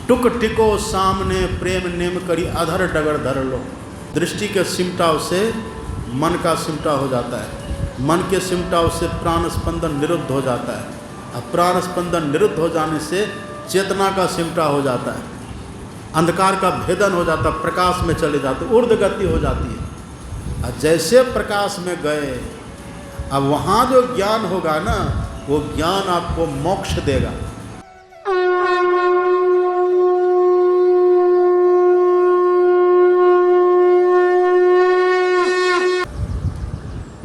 टुक टिको सामने प्रेम नेम करी अधर डगर धर लो। दृष्टि के सिमटाव से मन का सिमटा हो जाता है, मन के सिमटाव से प्राण स्पंदन निरुद्ध हो जाता है, अब प्राण स्पंदन निरुद्ध हो जाने से चेतना का सिमटा हो जाता है, अंधकार का भेदन हो जाता है, प्रकाश में चले जाते, ऊर्ध्व गति हो जाती है। और जैसे प्रकाश में गए, अब वहाँ जो ज्ञान होगा ना, वो ज्ञान आपको मोक्ष देगा।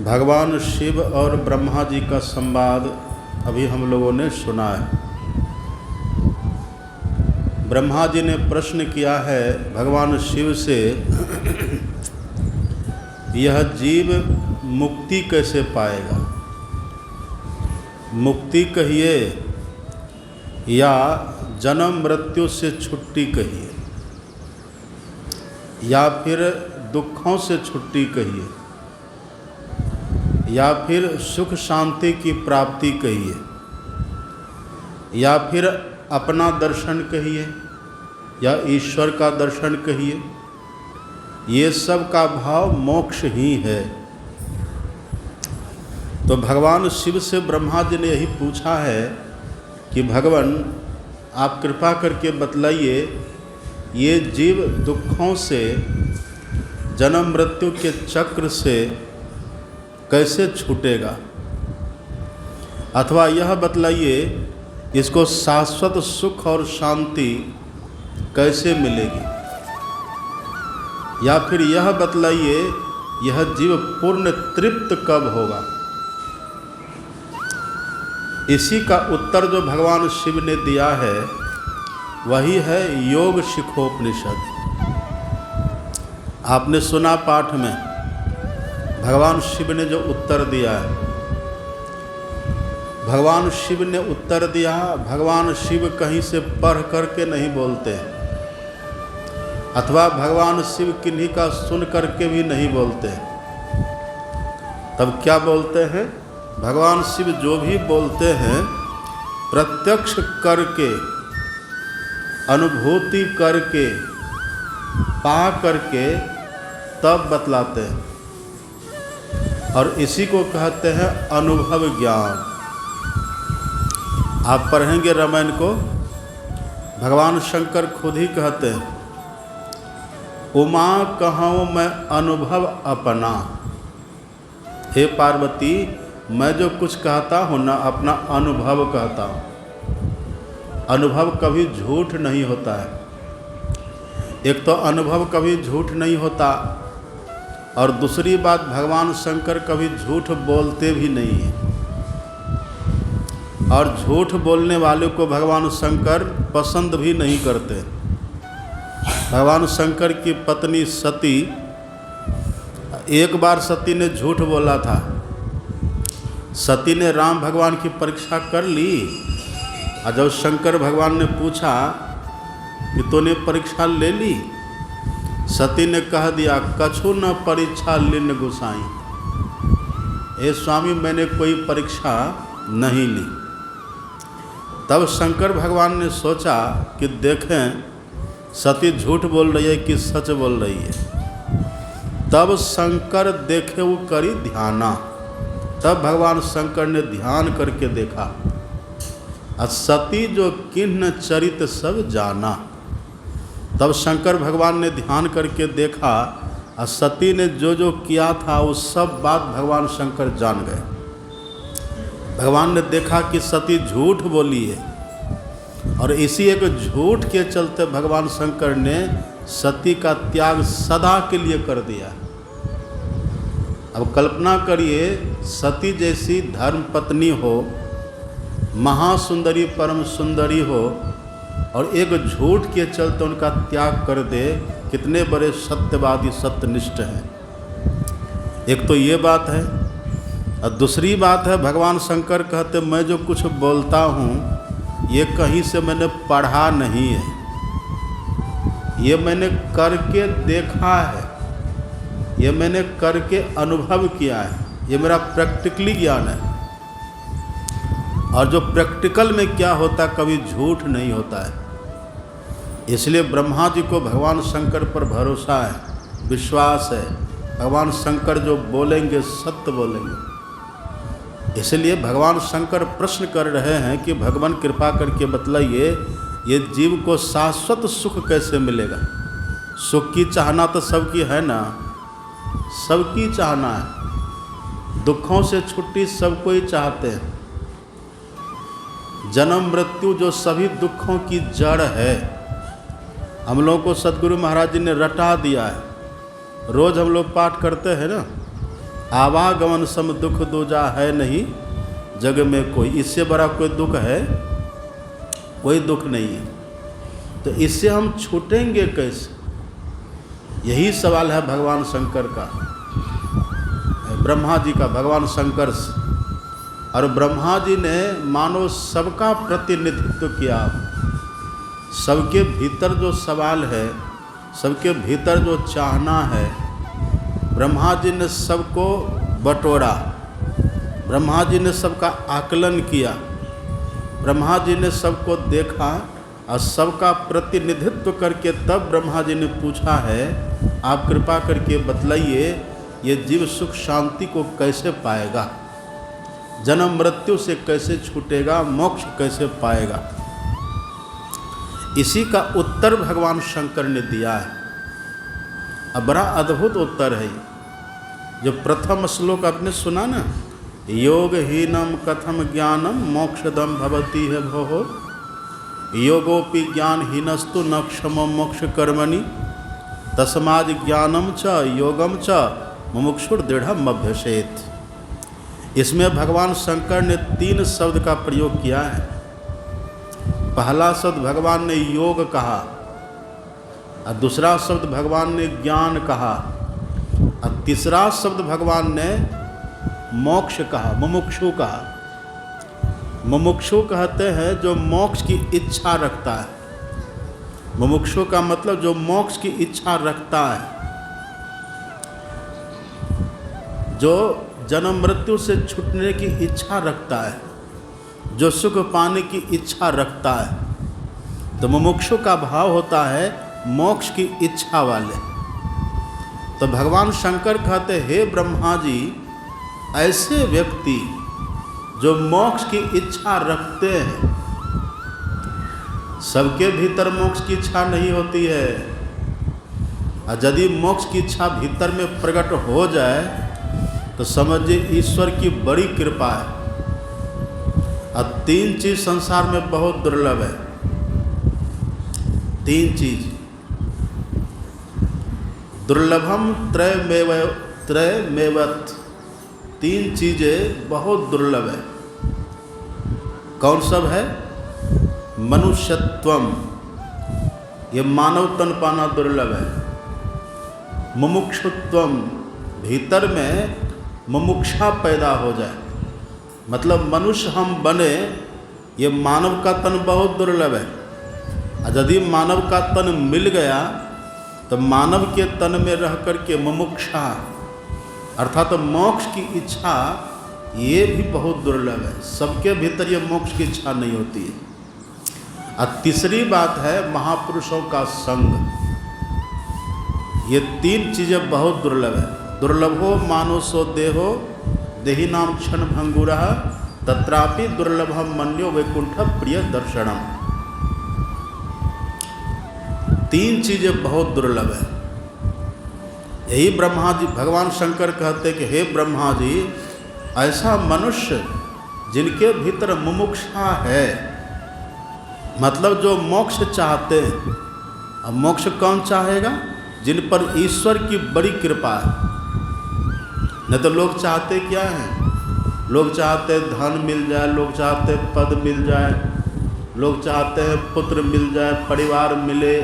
भगवान शिव और ब्रह्मा जी का संवाद अभी हम लोगों ने सुना है। ब्रह्मा जी ने प्रश्न किया है भगवान शिव से, यह जीव मुक्ति कैसे पाएगा? मुक्ति कहिए या जन्म मृत्यु से छुट्टी कहिए, या फिर दुखों से छुट्टी कहिए, या फिर सुख शांति की प्राप्ति कहिए, या फिर अपना दर्शन कहिए, या ईश्वर का दर्शन कहिए, ये सब का भाव मोक्ष ही है। तो भगवान शिव से ब्रह्मा जी ने यही पूछा है कि भगवान आप कृपा करके बतलाइए, ये जीव दुखों से, जन्म मृत्यु के चक्र से कैसे छूटेगा, अथवा यह बतलाइए इसको शाश्वत सुख और शांति कैसे मिलेगी, या फिर यह बतलाइए यह जीव पूर्ण तृप्त कब होगा। इसी का उत्तर जो भगवान शिव ने दिया है वही है योग शिखोपनिषद। आपने सुना पाठ में भगवान शिव ने जो उत्तर दिया है, भगवान शिव ने उत्तर दिया। भगवान शिव कहीं से पढ़ करके नहीं बोलते, अथवा भगवान शिव किन्हीं का सुन करके भी नहीं बोलते। तब क्या बोलते हैं? भगवान शिव जो भी बोलते हैं प्रत्यक्ष करके, अनुभूति करके, पा करके तब बतलाते हैं, और इसी को कहते हैं अनुभव ज्ञान। आप पढ़ेंगे रामायण को, भगवान शंकर खुद ही कहते हैं, उमा कहूँ मैं अनुभव अपना। हे पार्वती, मैं जो कुछ कहता हूँ ना, अपना अनुभव कहता हूँ। अनुभव कभी झूठ नहीं होता है। एक तो अनुभव कभी झूठ नहीं होता, और दूसरी बात भगवान शंकर कभी झूठ बोलते भी नहीं हैं, और झूठ बोलने वाले को भगवान शंकर पसंद भी नहीं करते। भगवान शंकर की पत्नी सती, एक बार सती ने झूठ बोला था। सती ने राम भगवान की परीक्षा कर ली, और जब शंकर भगवान ने पूछा कि तूने परीक्षा ले ली, सती ने कह दिया, कछु न परीक्षा लिन गुसाई। हे स्वामी, मैंने कोई परीक्षा नहीं ली। तब शंकर भगवान ने सोचा कि देखें सती झूठ बोल रही है कि सच बोल रही है। तब शंकर देखे वो करी ध्याना। तब भगवान शंकर ने ध्यान करके देखा, सती जो किन्ह चरित सब जाना। तब शंकर भगवान ने ध्यान करके देखा, और सती ने जो जो किया था वो सब बात भगवान शंकर जान गए। भगवान ने देखा कि सती झूठ बोली है, और इसी एक झूठ के चलते भगवान शंकर ने सती का त्याग सदा के लिए कर दिया। अब कल्पना करिए, सती जैसी धर्म पत्नी हो, महासुंदरी परम सुंदरी हो, और एक झूठ के चलते उनका त्याग कर दे, कितने बड़े सत्यवादी सत्यनिष्ठ हैं। एक तो ये बात है, और दूसरी बात है भगवान शंकर कहते मैं जो कुछ बोलता हूँ ये कहीं से मैंने पढ़ा नहीं है, ये मैंने करके देखा है, ये मैंने करके अनुभव किया है, ये मेरा प्रैक्टिकली ज्ञान है। और जो प्रैक्टिकल में क्या होता, कभी झूठ नहीं होता है। इसलिए ब्रह्मा जी को भगवान शंकर पर भरोसा है, विश्वास है। भगवान शंकर जो बोलेंगे सत्य बोलेंगे। इसलिए भगवान शंकर प्रश्न कर रहे हैं कि भगवान कृपा करके बतलाइए, ये जीव को शाश्वत सुख कैसे मिलेगा। सुख की चाहना तो सबकी है ना, सबकी चाहना है। दुखों से छुट्टी सब कोई चाहते हैं। जन्म मृत्यु जो सभी दुखों की जड़ है, हम लोगों को सदगुरु महाराज जी ने रटा दिया है। रोज हम लोग पाठ करते हैं ना, आवागमन सम दुख दूजा है नहीं जग में कोई। इससे बड़ा कोई दुख है? कोई दुख नहीं है। तो इससे हम छूटेंगे कैसे? यही सवाल है भगवान शंकर का, ब्रह्मा जी का, भगवान शंकर से। और ब्रह्मा जी ने मानो सबका प्रतिनिधित्व किया। सबके भीतर जो सवाल है, सबके भीतर जो चाहना है, ब्रह्मा जी ने सबको बटोरा। ब्रह्मा जी ने सबका आकलन किया। ब्रह्मा जी ने सबको देखा और सबका प्रतिनिधित्व करके तब ब्रह्मा जी ने पूछा है, आप कृपा करके बतलाइए ये जीव सुख शांति को कैसे पाएगा, जन्म मृत्यु से कैसे छूटेगा, मोक्ष कैसे पाएगा। इसी का उत्तर भगवान शंकर ने दिया है। अब बड़ा अद्भुत उत्तर है। जो प्रथम श्लोक आपने सुना ना, योगहीनम कथम ज्ञानम मोक्षदम भवति है भोः, योगोपि ज्ञानहीनस्तु न क्षमो मोक्ष कर्मणि, तस्माद् ज्ञानम च योगम च मुमुक्षुर दृढ़म अभ्यसेत्। इसमें भगवान शंकर ने 3 शब्द का प्रयोग किया है। पहला शब्द भगवान ने योग कहा, और दूसरा शब्द भगवान ने ज्ञान कहा, और तीसरा शब्द भगवान ने मोक्ष कहा, मुमुक्षु कहा। मुमुक्षु कहते हैं जो मोक्ष की इच्छा रखता है। मुमुक्षु का मतलब जो मोक्ष की इच्छा रखता है, जो जन्म मृत्यु से छूटने की इच्छा रखता है, जो सुख पाने की इच्छा रखता है। तो मुमुक्षु का भाव होता है मोक्ष की इच्छा वाले। तो भगवान शंकर कहते, हे ब्रह्मा जी, ऐसे व्यक्ति जो मोक्ष की इच्छा रखते हैं, सबके भीतर मोक्ष की इच्छा नहीं होती है। और यदि मोक्ष की इच्छा भीतर में प्रकट हो जाए तो समझिए ईश्वर की बड़ी कृपा है। और 3 चीज संसार में बहुत दुर्लभ है। 3 चीज दुर्लभम त्रयमेवत। 3 चीजें बहुत दुर्लभ है। कौन सब है? मनुष्यत्वम, ये मानव तन पाना दुर्लभ है। मुमुक्षुत्वम, भीतर में मुमुक्षा पैदा हो जाए, मतलब मनुष्य हम बने, ये मानव का तन बहुत दुर्लभ है। और यदि मानव का तन मिल गया तो मानव के तन में रह कर के मुमुक्षा अर्थात मोक्ष की इच्छा, ये भी बहुत दुर्लभ है। सबके भीतर ये मोक्ष की इच्छा नहीं होती है। और तीसरी बात है महापुरुषों का संग। ये 3 चीज़ें बहुत दुर्लभ है। दुर्लभो मानुषो देहो देही नाम क्षण भंगुरः तत्रापि दुर्लभम मन्यो वैकुंठ प्रिय दर्शनम। 3 चीजें बहुत दुर्लभ है। यही ब्रह्मा जी, भगवान शंकर कहते कि हे ब्रह्मा जी, ऐसा मनुष्य जिनके भीतर मुमुक्षा है, मतलब जो मोक्ष चाहते हैं। अब मोक्ष कौन चाहेगा? जिन पर ईश्वर की बड़ी कृपा है। नहीं तो लोग चाहते क्या हैं? लोग चाहते धन मिल जाए, लोग चाहते पद मिल जाए, लोग चाहते हैं पुत्र मिल जाए, परिवार मिले,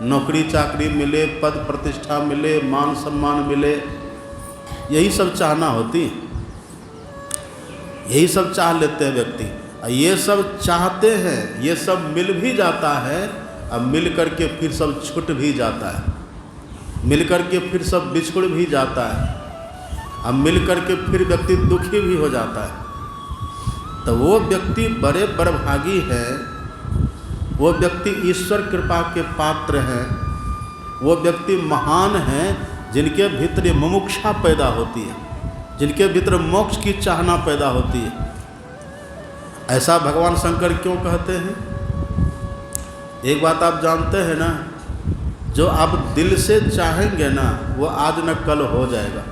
नौकरी चाकरी मिले, पद प्रतिष्ठा मिले, मान सम्मान मिले। यही सब चाहना होती, यही सब चाह लेते हैं व्यक्ति। ये सब चाहते हैं, ये सब मिल भी जाता है, अब मिल करके फिर सब छूट भी जाता है, मिल करके फिर सब बिछुड़ भी जाता है, अब मिल करके फिर व्यक्ति दुखी भी हो जाता है। तो वो व्यक्ति बड़े बड़भागी है, वो व्यक्ति ईश्वर कृपा के पात्र हैं, वो व्यक्ति महान हैं जिनके भीतर ये मुमुक्षा पैदा होती है, जिनके भीतर मोक्ष की चाहना पैदा होती है। ऐसा भगवान शंकर क्यों कहते हैं? एक बात आप जानते हैं ना, जो आप दिल से चाहेंगे ना वो आज न कल हो जाएगा।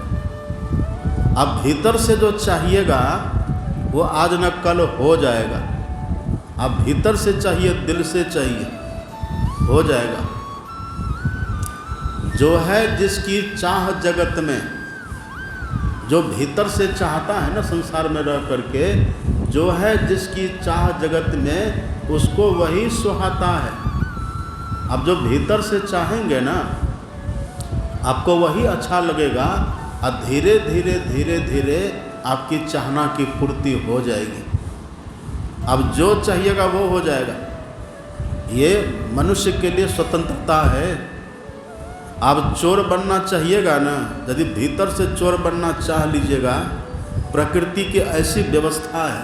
आप भीतर से जो चाहिएगा वो आज न कल हो जाएगा। आप भीतर से चाहिए, दिल से चाहिए, हो जाएगा। जो है जिसकी चाह जगत में, जो भीतर से चाहता है ना संसार में रह करके, जो है जिसकी चाह जगत में उसको वही सुहाता है। अब जो भीतर से चाहेंगे ना आपको वही अच्छा लगेगा और धीरे धीरे धीरे धीरे आपकी चाहना की पूर्ति हो जाएगी। अब जो चाहिएगा वो हो जाएगा। ये मनुष्य के लिए स्वतंत्रता है। आप चोर बनना चाहिएगा ना, यदि भीतर से चोर बनना चाह लीजिएगा, प्रकृति की ऐसी व्यवस्था है,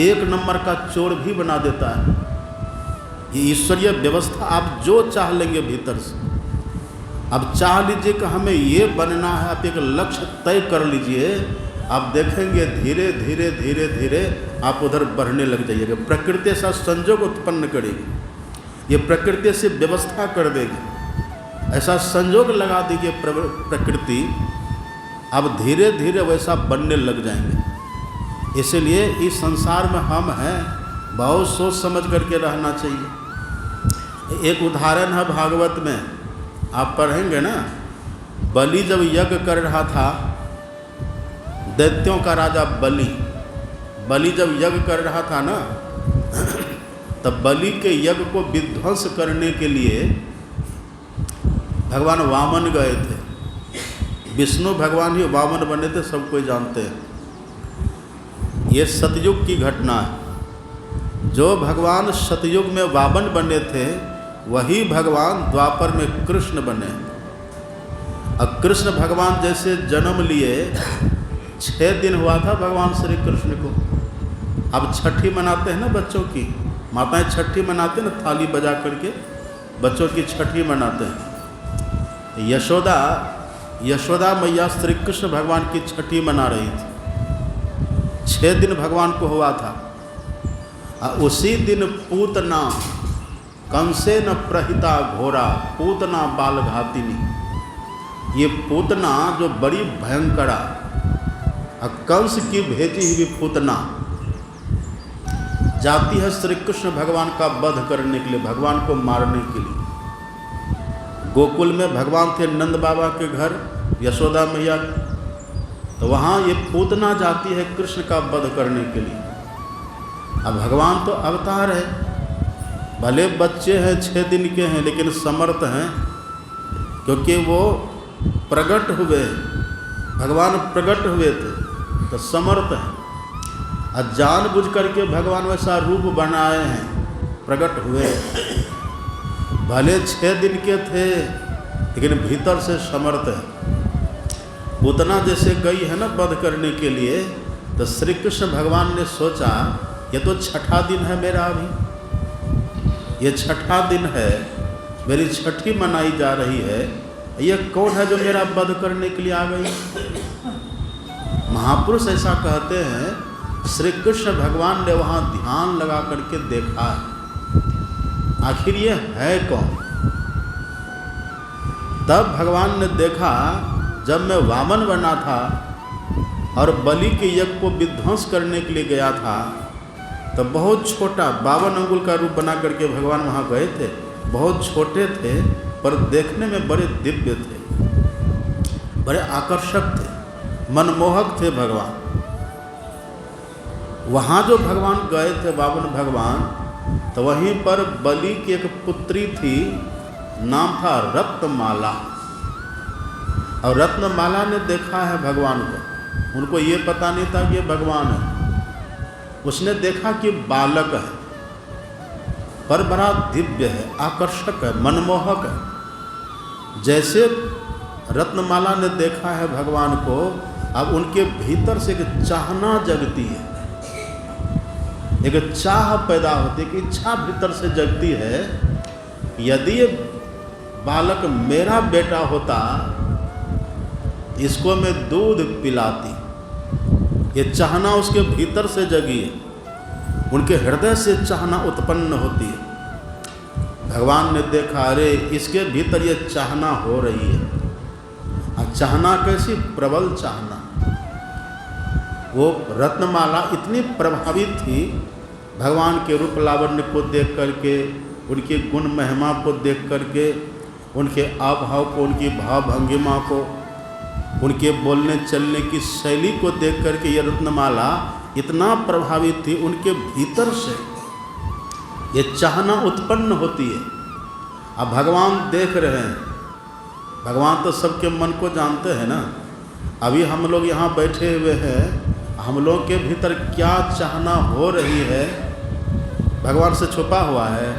एक नंबर का चोर भी बना देता है। ये ईश्वरीय व्यवस्था, आप जो चाह लेंगे भीतर से। अब चाह लीजिए कि हमें ये बनना है, आप एक लक्ष्य तय कर लीजिए, आप देखेंगे धीरे धीरे धीरे धीरे आप उधर बढ़ने लग जाइएगा। प्रकृति ऐसा संजोग उत्पन्न करेगी, ये प्रकृति से व्यवस्था कर देगी, ऐसा संजोग लगा दीजिए प्रकृति, अब धीरे धीरे वैसा बनने लग जाएंगे। इसीलिए इस संसार में हम हैं, बहुत सोच समझ करके रहना चाहिए। एक उदाहरण है भागवत में, आप पढ़ेंगे ना, बलि जब यज्ञ कर रहा था, दैत्यों का राजा बलि जब यज्ञ कर रहा था ना, तब बलि के यज्ञ को विध्वंस करने के लिए भगवान वामन गए थे। विष्णु भगवान ही वामन बने थे, सब कोई जानते हैं। ये सतयुग की घटना है। जो भगवान सतयुग में वामन बने थे वही भगवान द्वापर में कृष्ण बने। अब कृष्ण भगवान जैसे जन्म लिए 6 दिन हुआ था भगवान श्री कृष्ण को। अब छठी मनाते हैं ना बच्चों की, माताएं छठी मनाते हैं ना, थाली बजा करके बच्चों की छठी मनाते हैं। यशोदा मैया श्री कृष्ण भगवान की छठी मना रही थी। 6 दिन भगवान को हुआ था। उसी दिन पूतना कंसे न प्रहिता घोरा पूतना बाल घातिनी, ये पूतना जो बड़ी भयंकरा, कंस की भेजी हुई पूतना जाती है श्री कृष्ण भगवान का वध करने के लिए, भगवान को मारने के लिए। गोकुल में भगवान थे नंद बाबा के घर, यशोदा मैया, तो वहाँ ये पूतना जाती है कृष्ण का वध करने के लिए। अब भगवान तो अवतार है, भले बच्चे हैं 6 दिन के हैं लेकिन समर्थ हैं, क्योंकि वो प्रकट हुए, भगवान प्रकट हुए थे तो समर्थ हैं। और जानबूझ करके भगवान वैसा रूप बनाए हैं, प्रकट हुए। भले 6 दिन के थे लेकिन भीतर से समर्थ है। पूतना जैसे गई है ना वध करने के लिए, तो श्री कृष्ण भगवान ने सोचा ये तो 6ठा दिन है मेरा, अभी ये 6ठा दिन है, मेरी छठी मनाई जा रही है, ये कौन है जो मेरा वध करने के लिए आ गई? महापुरुष ऐसा कहते हैं, श्री कृष्ण भगवान ने वहाँ ध्यान लगा करके देखा आखिर ये है कौन। तब भगवान ने देखा, जब मैं वामन बना था और बलि के यज्ञ को विध्वंस करने के लिए गया था, तो बहुत छोटा 52 अंगुल का रूप बना करके भगवान वहाँ गए थे। बहुत छोटे थे पर देखने में बड़े दिव्य थे, बड़े आकर्षक थे, मनमोहक थे भगवान। वहाँ जो भगवान गए थे 52 भगवान, तो वहीं पर बलि की एक पुत्री थी, नाम था रत्नमाला। और रत्नमाला ने देखा है भगवान को, उनको ये पता नहीं था कि ये भगवान है। उसने देखा कि बालक है पर बड़ा दिव्य है, आकर्षक है, मनमोहक है। जैसे रत्नमाला ने देखा है भगवान को, अब उनके भीतर से एक चाहना जगती है, एक चाह पैदा होती है कि इच्छा भीतर से जगती है, यदि ये बालक मेरा बेटा होता इसको मैं दूध पिलाती। ये चाहना उसके भीतर से जगी है, उनके हृदय से चाहना उत्पन्न होती है। भगवान ने देखा, अरे इसके भीतर ये चाहना हो रही है। चाहना कैसी? प्रबल चाहना। वो रत्नमाला इतनी प्रभावित थी भगवान के रूप लावण्य को देख करके, उनकी गुण महिमा को देख करके, उनके आभाव को, उनकी भाव भंगिमा को, उनके बोलने चलने की शैली को देख करके ये रत्नमाला इतना प्रभावित थी। उनके भीतर से ये चाहना उत्पन्न होती है। अब भगवान देख रहे हैं, भगवान तो सबके मन को जानते हैं ना। अभी हम लोग यहाँ बैठे हुए हैं, हम लोग के भीतर क्या चाहना हो रही है भगवान से छुपा हुआ है?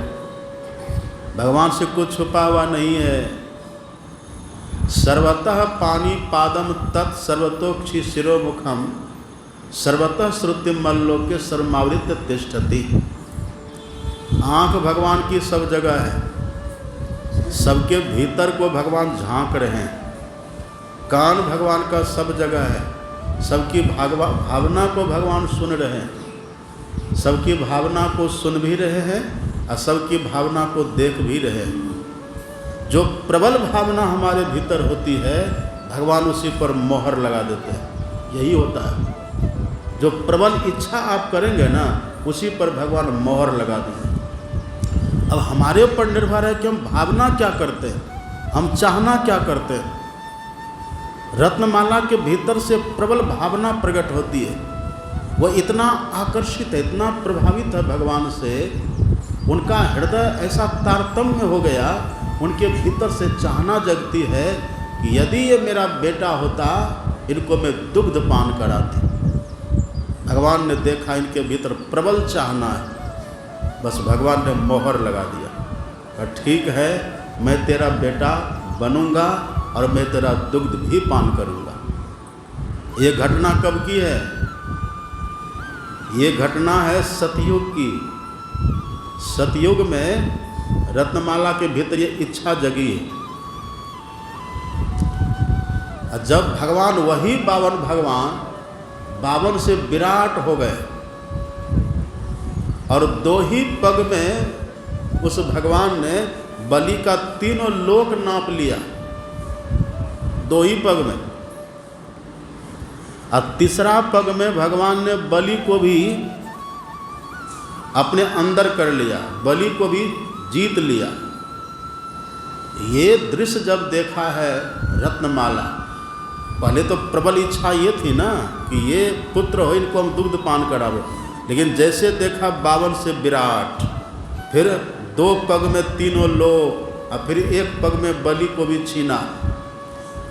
भगवान से कुछ छुपा हुआ नहीं है। सर्वतः पानी पादम तत् सर्वतोक्षि शिरोमुखम सर्वतः श्रुति मल्लोके सर्वमावृत्य तिष्ठति। आँख भगवान की सब जगह है, सबके भीतर को भगवान झांक रहे हैं। कान भगवान का सब जगह है, सबकी भावना को भगवान सुन रहे हैं, सबकी भावना को सुन भी रहे हैं और सबकी भावना को देख भी रहे हैं। जो प्रबल भावना हमारे भीतर होती है भगवान उसी पर मोहर लगा देते हैं। यही होता है, जो प्रबल इच्छा आप करेंगे ना उसी पर भगवान मोहर लगा देंगे। अब हमारे ऊपर निर्भर है कि हम भावना क्या करते हैं, हम चाहना क्या करते हैं। रत्नमाला के भीतर से प्रबल भावना प्रकट होती है। वह इतना आकर्षित है, इतना प्रभावित है भगवान से, उनका हृदय ऐसा तारतम्य हो गया, उनके भीतर से चाहना जगती है कि यदि ये मेरा बेटा होता इनको मैं दुग्ध पान कराती। भगवान ने देखा इनके भीतर प्रबल चाहना है, बस भगवान ने मोहर लगा दिया और ठीक है मैं तेरा बेटा बनूंगा और मैं तेरा दुग्ध भी पान करूंगा। ये घटना कब की है? ये घटना है सतयुग की। सतयुग में रत्नमाला के भीतर ये इच्छा जगी है। जब भगवान वही भगवान बावन से विराट हो गए और 2 ही पग में उस भगवान ने बलि का 3 लोक नाप लिया, 2 ही पग में। और तीसरा पग में भगवान ने बलि को भी अपने अंदर कर लिया, बलि को भी जीत लिया। ये दृश्य जब देखा है रत्नमाला, पहले तो प्रबल इच्छा ये थी ना कि ये पुत्र हो, इनको हम दुग्ध पान करावे। लेकिन जैसे देखा 52 से विराट, फिर 2 पग में 3 लोक और फिर 1 पग में बलि को भी छीना,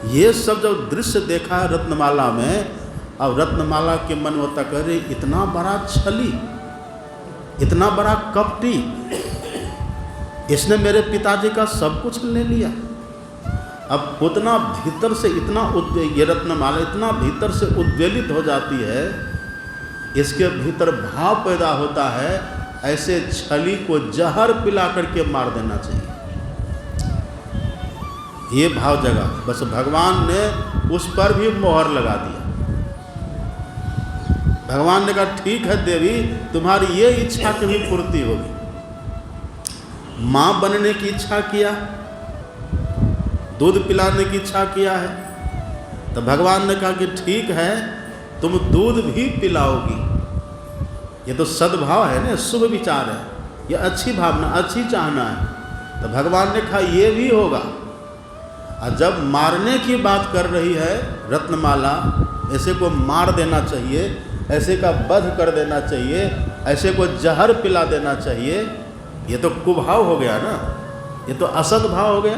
ये सब जब दृश्य देखा है रत्नमाला में, अब रत्नमाला के मन होता कह रहे इतना बड़ा छली, इतना बड़ा कपटी, इसने मेरे पिताजी का सब कुछ ले लिया। अब उतना भीतर से इतना ये रत्नमाला इतना भीतर से उद्वेलित हो जाती है, इसके भीतर भाव पैदा होता है ऐसे छली को जहर पिला करके मार देना चाहिए। ये भाव जगा, बस भगवान ने उस पर भी मोहर लगा दिया। भगवान ने कहा ठीक है देवी, तुम्हारी ये इच्छा कभी पूर्ति होगी। माँ बनने की इच्छा किया, दूध पिलाने की इच्छा किया है, तो भगवान ने कहा कि ठीक है तुम दूध भी पिलाओगी। ये तो सद्भाव है ना, शुभ विचार है, ये अच्छी भावना, अच्छी चाहना है। तो भगवान ने कहा ये भी होगा। और जब मारने की बात कर रही है रत्नमाला, ऐसे को मार देना चाहिए, ऐसे का वध कर देना चाहिए, ऐसे को जहर पिला देना चाहिए, ये तो कुभाव हो गया ना, ये तो असद भाव हो गया।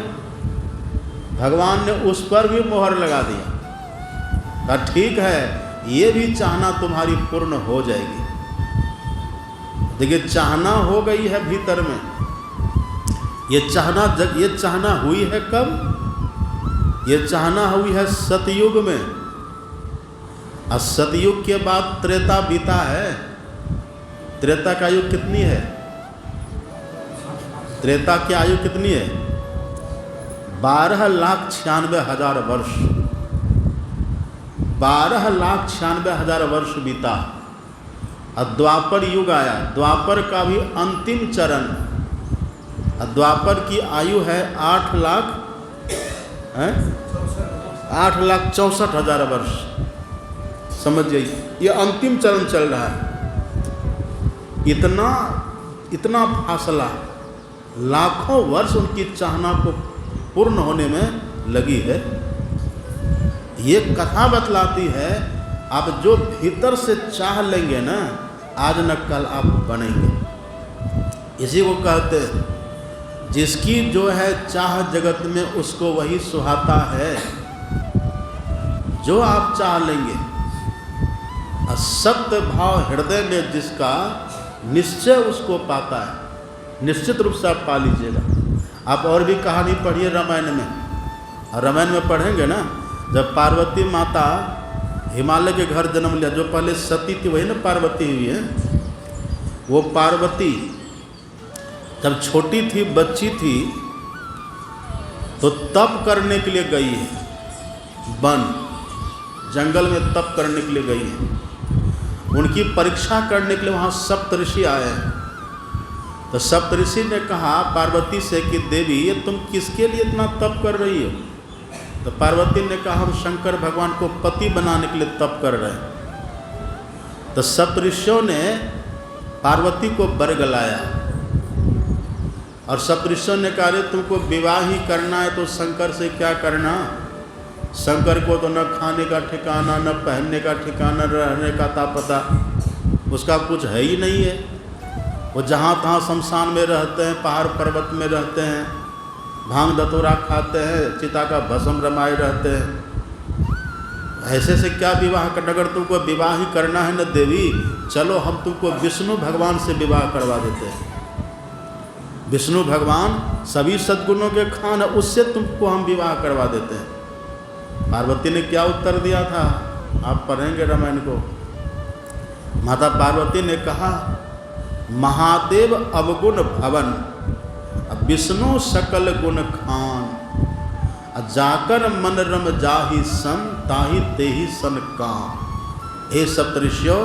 भगवान ने उस पर भी मोहर लगा दिया, कहा ठीक है ये भी चाहना तुम्हारी पूर्ण हो जाएगी। देखिए चाहना हो गई है भीतर में, ये चाहना हुई है कब? ये चाहना हुई है सतयुग में, और सतयुग के बाद त्रेता बीता है। त्रेता की आयु कितनी है? त्रेता की आयु कितनी है? 12,96,000 वर्ष। 12,96,000 वर्ष बीता और द्वापर युग आया। द्वापर का भी अंतिम चरण, द्वापर की आयु है 8,64,000 वर्ष। समझ जाइए, ये अंतिम चरण चल रहा है। इतना फासला, लाखों वर्ष उनकी चाहना को पूर्ण होने में लगी है। ये कथा बतलाती है आप जो भीतर से चाह लेंगे ना, आज न कल आप बनेंगे। इसी को कहते हैं जिसकी जो है चाह जगत में उसको वही सुहाता है। जो आप चाह लेंगे, सत्य भाव हृदय में जिसका निश्चय उसको पाता है। निश्चित रूप से आप पा लीजिएगा। आप और भी कहानी पढ़िए रामायण में, और रामायण में पढ़ेंगे ना, जब पार्वती माता हिमालय के घर जन्म लिया, जो पहले सती थी वही ना पार्वती हुई है। वो पार्वती जब छोटी थी, बच्ची थी, तो तप करने के लिए गई है, वन जंगल में तप करने के लिए गई है। उनकी परीक्षा करने के लिए वहाँ सप्तऋषि आए हैं। तो सप्तऋषि ने कहा पार्वती से कि देवी, ये तुम किसके लिए इतना तप कर रही हो? तो पार्वती ने कहा हम शंकर भगवान को पति बनाने के लिए तप कर रहे हैं। तो सप्तऋषियों ने पार्वती को वर गलाया और सप्तऋषियों ने कहा रे तुमको विवाह ही करना है तो शंकर से क्या करना? शंकर को तो न खाने का ठिकाना, न पहनने का ठिकाना, रहने का पता उसका कुछ है ही नहीं है। वो जहाँ तहाँ शमशान में रहते हैं, पहाड़ पर्वत में रहते हैं, भांग धतूरा खाते हैं, चिता का भस्म रमाए रहते हैं। ऐसे से क्या विवाह करना? अगर तुमको विवाह ही करना है न देवी, चलो हम तुमको विष्णु भगवान से विवाह करवा देते हैं। विष्णु भगवान सभी सद्गुणों के खान है, उससे तुमको हम विवाह करवा देते हैं। पार्वती ने क्या उत्तर दिया था? आप पढ़ेंगे रामायण को। माता पार्वती ने कहा महादेव अवगुण भवन, विष्णु सकल गुण खान, जाकर मन रम जाहि सन, ताहि तेहि सन काम। हे सप्तऋषियों,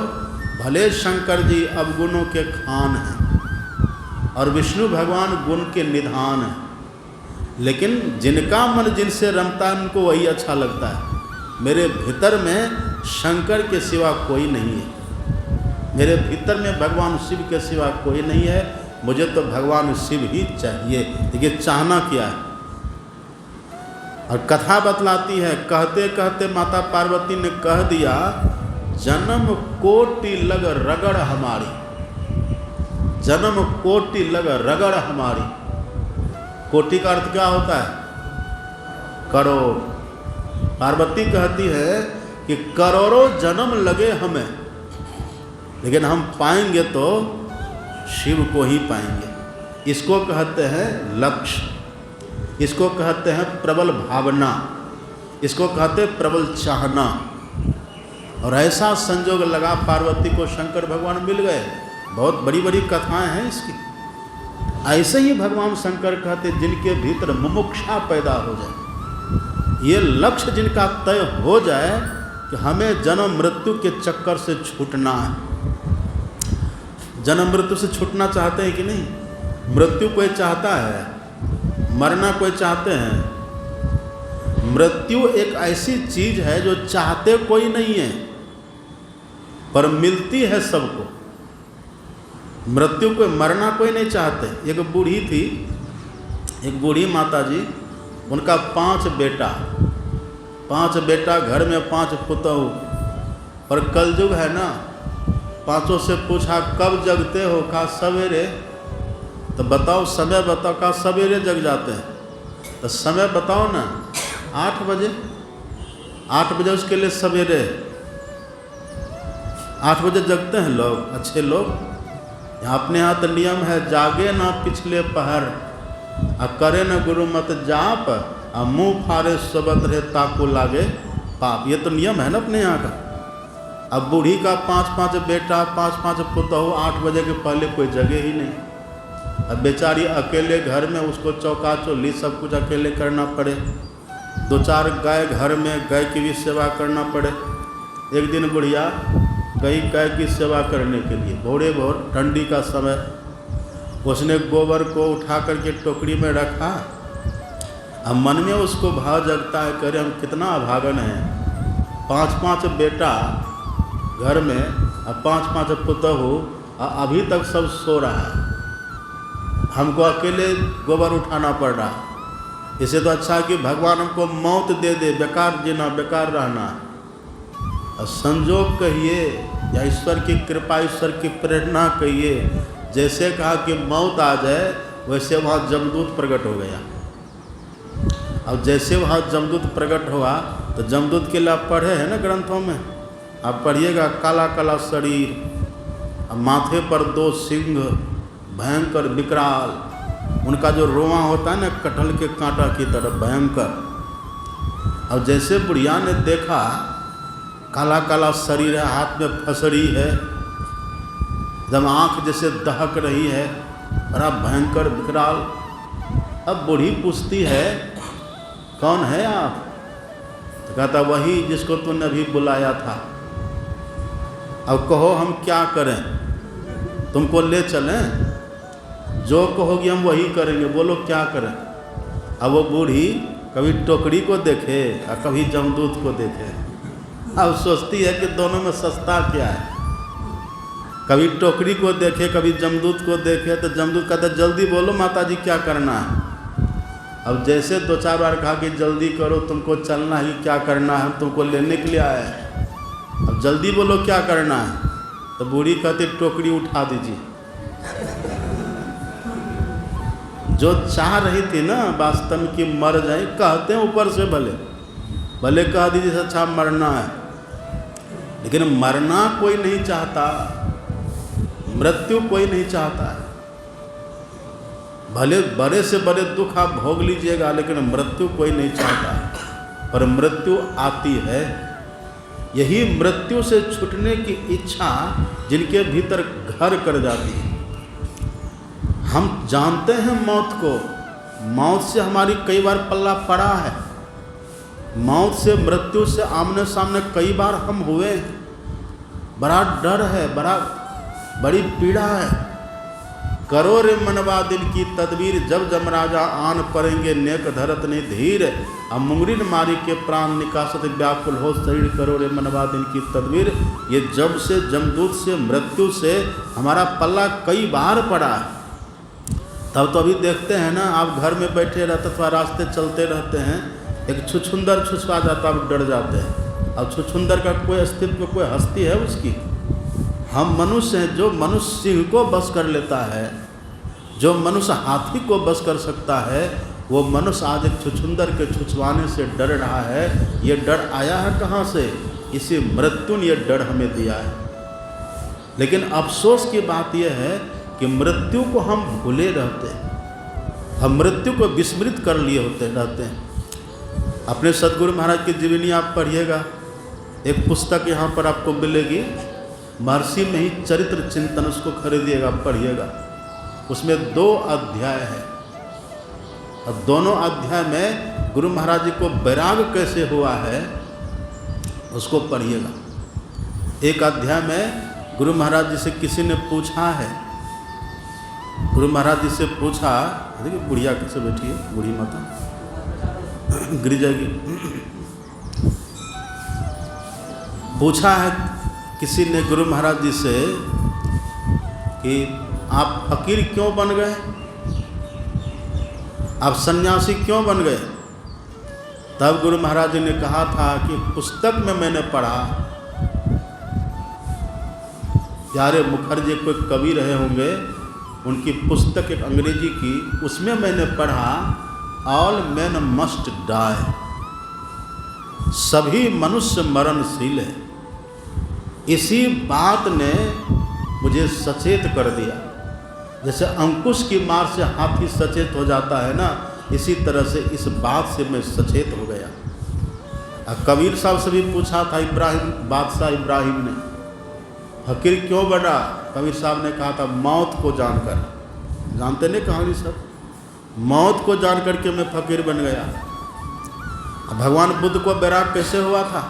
भले शंकर जी अवगुणों के खान हैं और विष्णु भगवान गुण के निधान हैं, लेकिन जिनका मन जिनसे रमता है उनको वही अच्छा लगता है। मेरे भीतर में शंकर के सिवा कोई नहीं है, मेरे भीतर में भगवान शिव के सिवा कोई नहीं है, मुझे तो भगवान शिव ही चाहिए। देखिए चाहना क्या है। और कथा बतलाती है, कहते कहते माता पार्वती ने कह दिया जन्म कोटि लग रगड़ हमारी, जन्म कोटि लग रगड़ हमारी। कोटि का अर्थ क्या होता है? करोड़। पार्वती कहती है कि करोड़ों जन्म लगे हमें, लेकिन हम पाएंगे तो शिव को ही पाएंगे। इसको कहते हैं लक्ष्य, इसको कहते हैं प्रबल भावना, इसको कहते हैं प्रबल चाहना। और ऐसा संजोग लगा पार्वती को शंकर भगवान मिल गए। बहुत बड़ी बड़ी कथाएं हैं इसकी। ऐसे ही भगवान शंकर कहते जिनके भीतर मुमुक्षा पैदा हो जाए, ये लक्ष्य जिनका तय हो जाए कि हमें जन्म मृत्यु के चक्कर से छूटना है। जन्म मृत्यु से छूटना चाहते हैं कि नहीं? मृत्यु कोई चाहता है? मरना कोई चाहते हैं? मृत्यु एक ऐसी चीज है जो चाहते कोई नहीं है पर मिलती है सबको। मृत्यु को मरना कोई नहीं चाहते। एक बूढ़ी थी, एक बूढ़ी माता जी, उनका 5 बेटा, 5 बेटा, घर में 5 पुतहु। पर कलयुग है ना, पांचों से पूछा कब जगते हो? कहा सवेरे। तो बताओ समय बताओ। कहा सवेरे जग जाते हैं। तो समय बताओ ना। 8 बजे। 8 बजे उसके लिए सवेरे। 8 बजे जगते हैं लोग, अच्छे लोग। यहाँ अपने यहाँ तो नियम है जागे ना पिछले पहर, करे न गुरु मत जाप, मुँह फारे सबत रहे ताको लागे पाप। ये तो नियम है ना अपने यहाँ का। अब बूढ़ी का 5-5 बेटा, 5-5 पुतहु, 8 बजे के पहले कोई जगह ही नहीं। अब बेचारी अकेले घर में, उसको चौका चौली सब कुछ अकेले करना पड़े। 2-4 गाय घर में, गाय की भी सेवा करना पड़े। एक दिन बुढ़िया गई गाय की सेवा करने के लिए, भोरे भोर ठंडी का समय। उसने गोबर को उठा करके टोकरी में रखा। अब मन में उसको भाव जगता है, कह रहे हम कितना अभागन हैं, 5-5 बेटा घर में और 5-5 पुतहु, अभी तक सब सो रहा है, हमको अकेले गोबर उठाना पड़ रहा। इसे तो अच्छा कि भगवान हमको मौत दे दे, बेकार जीना, बेकार रहना। और संजोग कहिए या ईश्वर की कृपा, ईश्वर की प्रेरणा कहिए, जैसे कहा कि मौत आ जाए वैसे वहाँ जमदूत प्रकट हो गया। अब जैसे वहाँ जमदूत प्रकट हुआ तो जमदूत के लिए आप पढ़े हैं ना ग्रंथों में, आप पढ़िएगा, काला काला शरीर, अब माथे पर 2 सिंह, भयंकर विकराल, उनका जो रोआ होता है ना कटहल के कांटा की तरह भयंकर। अब जैसे बुढ़िया ने देखा काला काला शरीर है, हाथ में फसड़ी है, एकदम आँख जैसे दहक रही है, बड़ा भयंकर विकराल। अब बूढ़ी पूछती है कौन है आप? तो कहता वही जिसको तूने अभी बुलाया था। अब कहो हम क्या करें, तुमको ले चलें? जो कहोगी हम वही करेंगे, बोलो क्या करें। अब वो बूढ़ी कभी टोकरी को देखे और कभी जमदूत को देखे। अब सोचती है कि दोनों में सस्ता क्या है। कभी टोकरी को देखे, कभी जमदूत को देखे, तो जमदूत कहता जल्दी बोलो माताजी क्या करना है। अब जैसे 2-4 बार कहा कि जल्दी करो, तुमको चलना ही, क्या करना है, हम तुमको लेने के लिए आए हैं, अब जल्दी बोलो क्या करना है। तो बूढ़ी कहती टोकरी उठा दीजिए। जो चाह रही थी ना वास्तव में कि मर जाए, कहते हैं ऊपर से भले भले कह दीजिए अच्छा मरना है, लेकिन मरना कोई नहीं चाहता, मृत्यु कोई नहीं चाहता है। भले बड़े से बड़े दुख आप भोग लीजिएगा, लेकिन मृत्यु कोई नहीं चाहता है, पर मृत्यु आती है। यही मृत्यु से छूटने की इच्छा जिनके भीतर घर कर जाती है। हम जानते हैं मौत को, मौत से हमारी कई बार पल्ला पड़ा है, मौत से, मृत्यु से आमने सामने कई बार हम हुए हैं। बड़ा डर है, बड़ी पीड़ा है। करो रे मनवा दिल की तदबीर, जब जमराजा आन पड़ेंगे नेक धरत ने धीर। अब मुंगरी मारी के प्राण निकासत व्याकुल हो शरीर, करो रे मनवा दिल की तदबीर। ये जब से, जमदूत से, मृत्यु से हमारा पल्ला कई बार पड़ा है। तब तो अभी देखते हैं ना, आप घर में बैठे रहते अथवा रास्ते चलते रहते हैं, एक छुछुंदर छुछवा जाता, आप डर जाते हैं। अब छुछुंदर का कोई अस्तित्व, कोई हस्ती है उसकी? हम मनुष्य हैं। जो मनुष्य सिंह को बस कर लेता है, जो मनुष्य हाथी को बस कर सकता है, वो मनुष्य आज एक छुछुंदर के छुछवाने से डर रहा है। ये डर आया है कहाँ से? इसी मृत्यु ने ये डर हमें दिया है। लेकिन अफसोस की बात यह है कि मृत्यु को हम भूले रहते हैं, हम मृत्यु को विस्मृत कर लिए रहते हैं। अपने सदगुरु महाराज की जीवनी आप पढ़िएगा, एक पुस्तक यहाँ पर आपको मिलेगी, महर्षि में ही चरित्र चिंतन, उसको खरीदिएगा, पढ़िएगा। उसमें 2 अध्याय है और दोनों अध्याय में गुरु महाराज जी को वैराग कैसे हुआ है उसको पढ़िएगा। एक अध्याय में गुरु महाराज जी से किसी ने पूछा है, गुरु महाराज जी से पूछा, देखिए बुढ़िया कैसे बैठी है, बूढ़ी माता गिर जाएगी। पूछा है किसी ने गुरु महाराज जी से कि आप फकीर क्यों बन गए, आप सन्यासी क्यों बन गए? तब गुरु महाराज जी ने कहा था कि पुस्तक में मैंने पढ़ा, प्यारे मुखर्जी कोई कवि रहे होंगे, उनकी पुस्तक एक अंग्रेजी की, उसमें मैंने पढ़ा ऑल मैन मस्ट डाई, सभी मनुष्य मरणशील है। इसी बात ने मुझे सचेत कर दिया। जैसे अंकुश की मार से हाथी सचेत हो जाता है ना, इसी तरह से इस बात से मैं सचेत हो गया। कबीर साहब से भी पूछा था इब्राहिम, बादशाह इब्राहिम ने, फकीर क्यों बना? कबीर साहब ने कहा था मौत को जानकर। जानते नहीं कहानी सब, मौत को जान करके मैं फकीर बन गया। भगवान बुद्ध को वैराग कैसे हुआ था?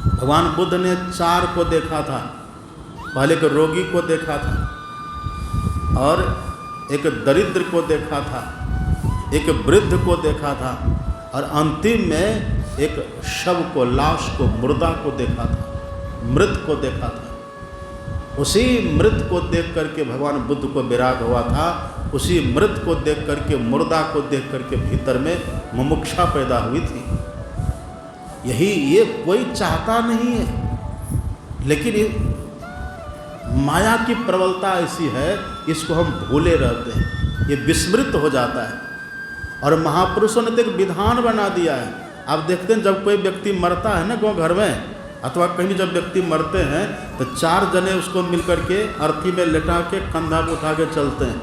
भगवान बुद्ध ने 4 को देखा था। पहले एक रोगी को देखा था, और एक दरिद्र को देखा था, एक वृद्ध को देखा था, और अंतिम में एक शव को, लाश को, मुर्दा को देखा था, मृत को देखा था। उसी मृत को देख करके भगवान बुद्ध को वैराग हुआ था। उसी मृत को देख करके, मुर्दा को देख करके भीतर में मुमुक्षा पैदा हुई थी। यही ये कोई चाहता नहीं है, लेकिन माया की प्रबलता ऐसी है, इसको हम भूले रहते हैं, ये विस्मृत हो जाता है। और महापुरुषों ने तो एक विधान बना दिया है। आप देखते हैं जब कोई व्यक्ति मरता है ना गाँव घर में, अथवा कहीं भी जब व्यक्ति मरते हैं तो 4 जने उसको मिल करके अर्थी में लेटा के कंधा पे उठा के चलते हैं।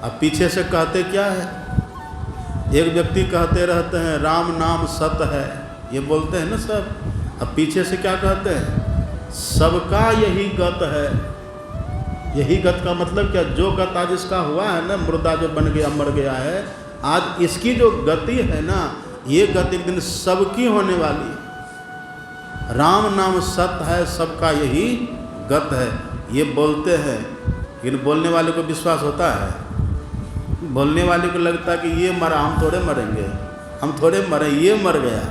अब पीछे से कहते क्या है? एक व्यक्ति कहते रहते हैं राम नाम सत है, ये बोलते हैं ना सब। अब पीछे से क्या कहते हैं? सबका यही गत है। यही गत का मतलब क्या? जो गत आज इसका हुआ है ना, मुर्दा जो बन गया, मर गया है, आज इसकी जो गति है ना, ये गति एक दिन सबकी होने वाली है। राम नाम सत्य है, सबका यही गत है, ये बोलते हैं। लेकिन बोलने वाले को विश्वास होता है? बोलने वाले को लगता है कि ये मरा, हम थोड़े मरेंगे, हम थोड़े मरे, ये मर गया।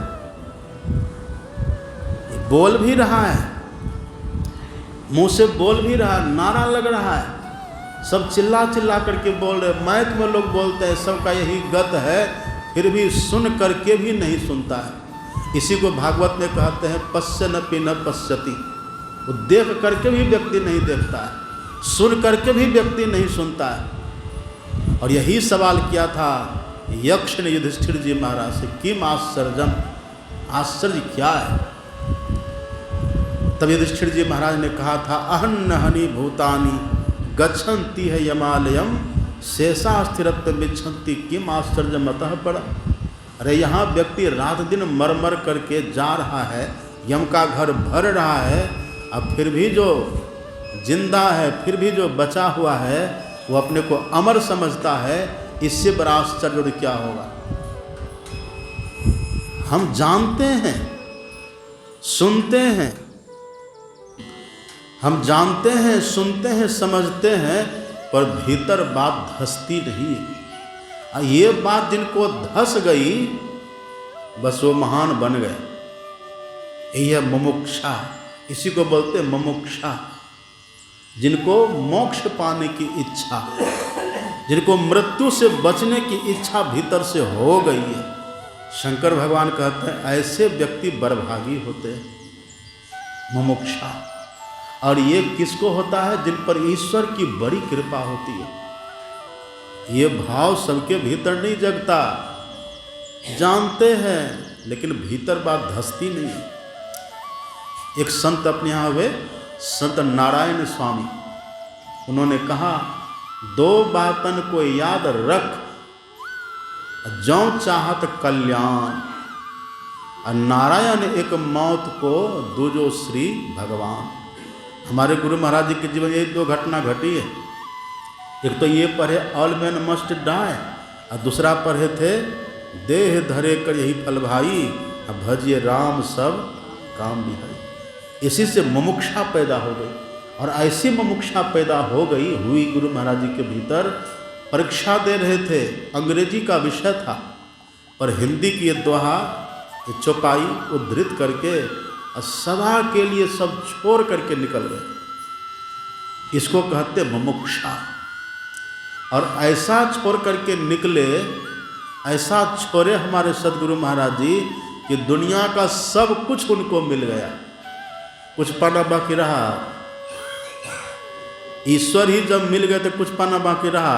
बोल भी रहा है, मुंह से बोल भी रहा, नारा लग रहा है, सब चिल्ला चिल्ला करके बोल रहे, माइक में लोग बोलते हैं सबका यही गत है, फिर भी सुन करके भी नहीं सुनता है। इसी को भागवत में कहते हैं पश्यन्नपि न पश्यति। वो देख करके भी व्यक्ति नहीं देखता है, सुन करके भी व्यक्ति नहीं सुनता है। और यही सवाल किया था यक्ष ने युधिष्ठिर जी महाराज से, किम आश्चर्यम, आश्चर्य क्या है? तब युधिष्ठिर जी महाराज ने कहा था अहन्नहनि भूतानि गच्छन्ति है यमालयम शेषा स्थिरत्व मिच्छन्ति किम आश्चर्यम अतः पड़ा। अरे यहाँ व्यक्ति रात दिन मर मर करके जा रहा है, यम का घर भर रहा है, अब फिर भी जो जिंदा है, फिर भी जो बचा हुआ है, वो अपने को अमर समझता है। इससे बड़ा आश्चर्य क्या होगा? हम जानते हैं, सुनते हैं, हम जानते हैं, सुनते हैं, समझते हैं, पर भीतर बात धसती नहीं है। ये बात जिनको धस गई, बस वो महान बन गए। यह मुमुक्षा, इसी को बोलते हैं मुमुक्षा। जिनको मोक्ष पाने की इच्छा, जिनको मृत्यु से बचने की इच्छा भीतर से हो गई है, शंकर भगवान कहते हैं ऐसे व्यक्ति बड़भागी होते हैं, मुमुक्षा। और ये किसको होता है? जिन पर ईश्वर की बड़ी कृपा होती है। ये भाव सबके भीतर नहीं जगता, जानते हैं लेकिन भीतर बात धसती नहीं है। एक संत अपने यहाँ हुए, संत नारायण स्वामी, उन्होंने कहा 2 बातन को याद रख, जौ चाहत कल्याण। और नारायण एक मौत को दूजो श्री भगवान। हमारे गुरु महाराज जी के जीवन में 2 घटना घटी है। एक तो ये पढ़े ऑल मैन मस्ट डाई, और दूसरा पढ़े थे देह धरे कर यही फल भाई, अब भजिए राम सब काम बिहाई। इसी से मुमुक्षा पैदा हो गई। और ऐसी मुमुक्षा पैदा हो गई हुई गुरु महाराज जी के भीतर। परीक्षा दे रहे थे, अंग्रेजी का विषय था, पर हिंदी की ये दोहा, ये चौपाई उद्धृत करके सदा के लिए सब छोड़ करके निकल गए। इसको कहते मुमुक्षा। और ऐसा छोड़ करके निकले, ऐसा छोड़े हमारे सदगुरु महाराज जी कि दुनिया का सब कुछ उनको मिल गया, कुछ पाना बाकी रहा। ईश्वर ही जब मिल गए तो कुछ पाना बाकी रहा।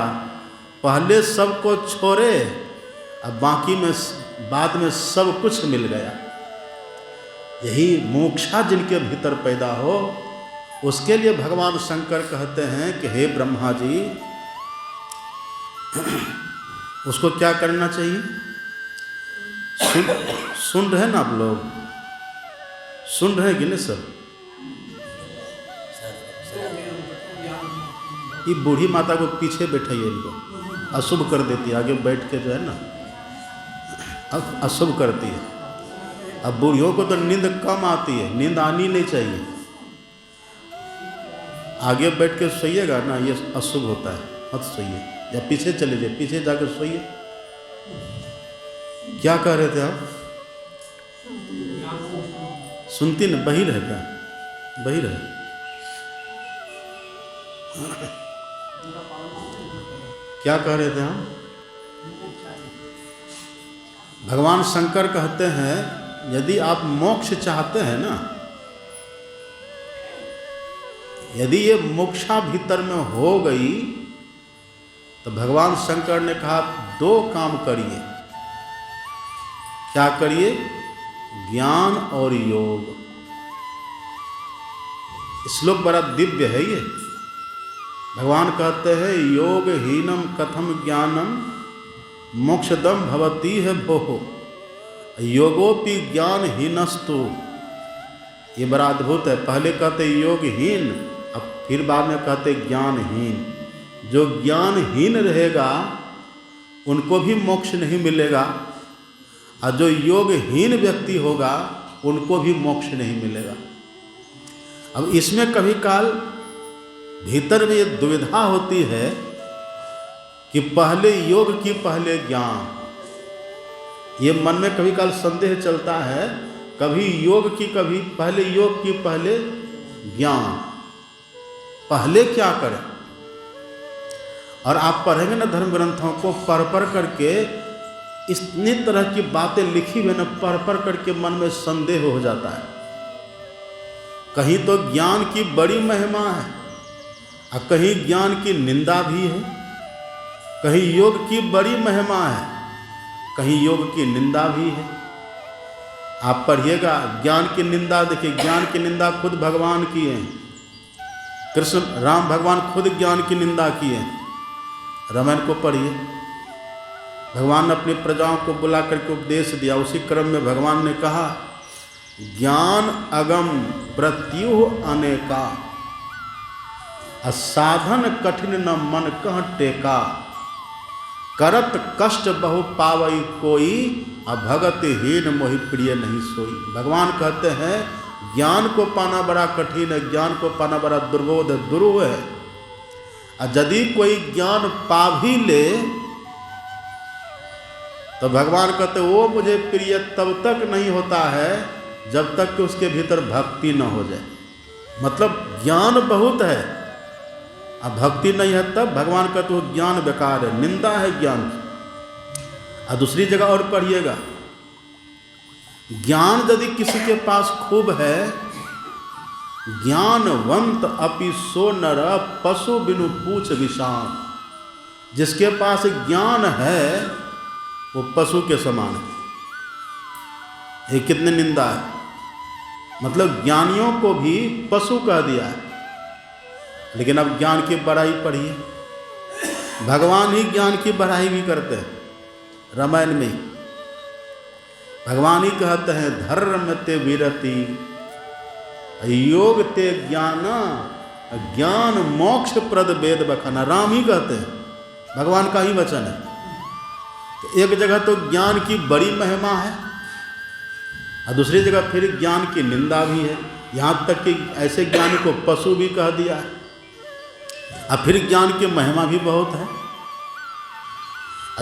पहले सबको छोड़े, अब बाकी में बाद में सब कुछ मिल गया। यही मोक्षा जिनके भीतर पैदा हो, उसके लिए भगवान शंकर कहते हैं कि हे ब्रह्मा जी, उसको क्या करना चाहिए? सुन रहे हैं ना आप लोग? सुन रहे हैं कि नहीं सब? ये बूढ़ी माता को पीछे बैठाइए, इनको अशुभ कर देती है, आगे बैठ के जो है ना अशुभ करती है। अब बूढ़ियों को तो नींद कम आती है, नींद आनी नहीं चाहिए। आगे बैठ के सोइएगा ना, ये अशुभ होता है, मत सोइए, या पीछे चले जाइए, पीछे जाकर सोइए। क्या कह रहे थे आप? सुनती न, बहिर है क्या? बहिर है? क्या कह रहे थे हम? भगवान शंकर कहते हैं यदि आप मोक्ष चाहते हैं ना, यदि ये मोक्षा भीतर में हो गई तो भगवान शंकर ने कहा 2 काम करिए। क्या करिए? ज्ञान और योग। श्लोक बड़ा दिव्य है ये। भगवान कहते हैं योग हीनम कथम ज्ञानम मोक्षदम भवती है भोः योगोपि ज्ञान हीनस्तु। ये बड़ा अद्भुत है। पहले कहते योगहीन, अब फिर बाद में कहते ज्ञानहीन। जो ज्ञानहीन रहेगा उनको भी मोक्ष नहीं मिलेगा, और जो योगहीन व्यक्ति होगा उनको भी मोक्ष नहीं मिलेगा। अब इसमें कभी काल भीतर में ये दुविधा होती है कि पहले योग की पहले ज्ञान। ये मन में कभी काल संदेह चलता है, कभी योग की, कभी पहले योग की पहले ज्ञान। पहले क्या करें? और आप पढ़ेंगे ना धर्म ग्रंथों को, पढ़ करके इतनी तरह की बातें लिखी हुई ना, पढ़ करके मन में संदेह हो जाता है। कहीं तो ज्ञान की बड़ी महिमा है और कहीं ज्ञान की निंदा भी है। कहीं योग की बड़ी महिमा है, कहीं योग की निंदा भी है। आप पढ़िएगा ज्ञान की निंदा, देखिए ज्ञान की निंदा खुद भगवान की है। कृष्ण राम भगवान खुद ज्ञान की निंदा किए। रामायण को पढ़िए, भगवान ने अपनी प्रजाओं को बुला करके उपदेश दिया। उसी क्रम में भगवान ने कहा ज्ञान अगम प्रत्युह अनेका, असाधन कठिन न मन कह टेका, करत कष्ट बहु पावई कोई, अभगत हीन मोहि प्रिय नहीं सोई। भगवान कहते हैं ज्ञान को पाना बड़ा कठिन है, ज्ञान को पाना बड़ा दुर्बोध दुरूह है। और यदि कोई ज्ञान पा भी ले तो भगवान कहते वो मुझे प्रिय तब तक नहीं होता है जब तक कि उसके भीतर भक्ति न हो जाए। मतलब ज्ञान बहुत है, अब भक्ति नहीं है, तब भगवान कहते वो ज्ञान बेकार है, निंदा है ज्ञान की। और दूसरी जगह और पढ़िएगा, ज्ञान यदि किसी के पास खूब है, ज्ञानवंत अपि सो नर पशु बिनु पूछ विषाण। जिसके पास ज्ञान है वो पशु के समान है। ये कितनी निंदा है। मतलब ज्ञानियों को भी पशु कह दिया है। लेकिन अब ज्ञान की बढ़ाई पढ़िए, भगवान ही ज्ञान की बढ़ाई भी करते हैं। रामायण में भगवान ही कहते हैं धर्म ते विरति योग ते ज्ञान ज्ञान मोक्ष प्रद वेद बखाना। राम ही कहते हैं, भगवान का ही वचन है। तो एक जगह तो ज्ञान की बड़ी महिमा है और दूसरी जगह फिर ज्ञान की निंदा भी है। यहाँ तक कि ऐसे ज्ञान को पशु भी कह दिया है। और फिर ज्ञान की महिमा भी बहुत है।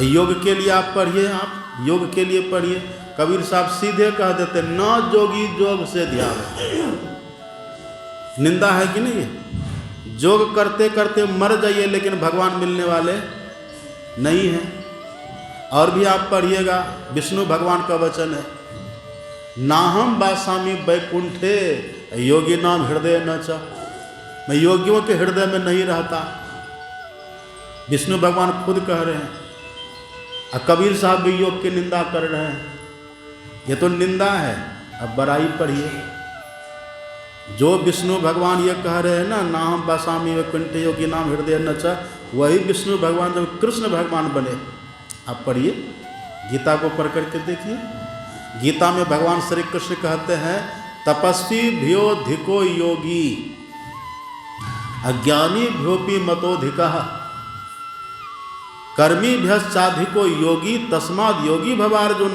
योग के लिए आप पढ़िए, आप योग के लिए पढ़िए। कबीर साहब सीधे कह देते ना जोगी जोग से ध्यान। निंदा है कि नहीं? जोग करते करते मर जाइए लेकिन भगवान मिलने वाले नहीं हैं। और भी आप पढ़िएगा, विष्णु भगवान का वचन है, नाहम वासामि वैकुंठे योगी नाम हृदय न च। मैं योगियों के हृदय में नहीं रहता, विष्णु भगवान खुद कह रहे हैं। और कबीर साहब भी योग की निंदा कर रहे हैं। ये तो निंदा है। अब बड़ाई पढ़िए, जो विष्णु भगवान ये कह रहे हैं ना नाहम वासामि वैकुंठे योगी नाम हृदय न च, वही विष्णु भगवान जब कृष्ण भगवान बने। आप पढ़िए, गीता को पढ़ करके देखिए, गीता में भगवान श्री कृष्ण कहते हैं तपस्वी भ्योधिको योगी अज्ञानी भ्योपि मतोधिकः कर्मी भ्यश्चाधिको योगी तस्माद् योगी भव अर्जुन।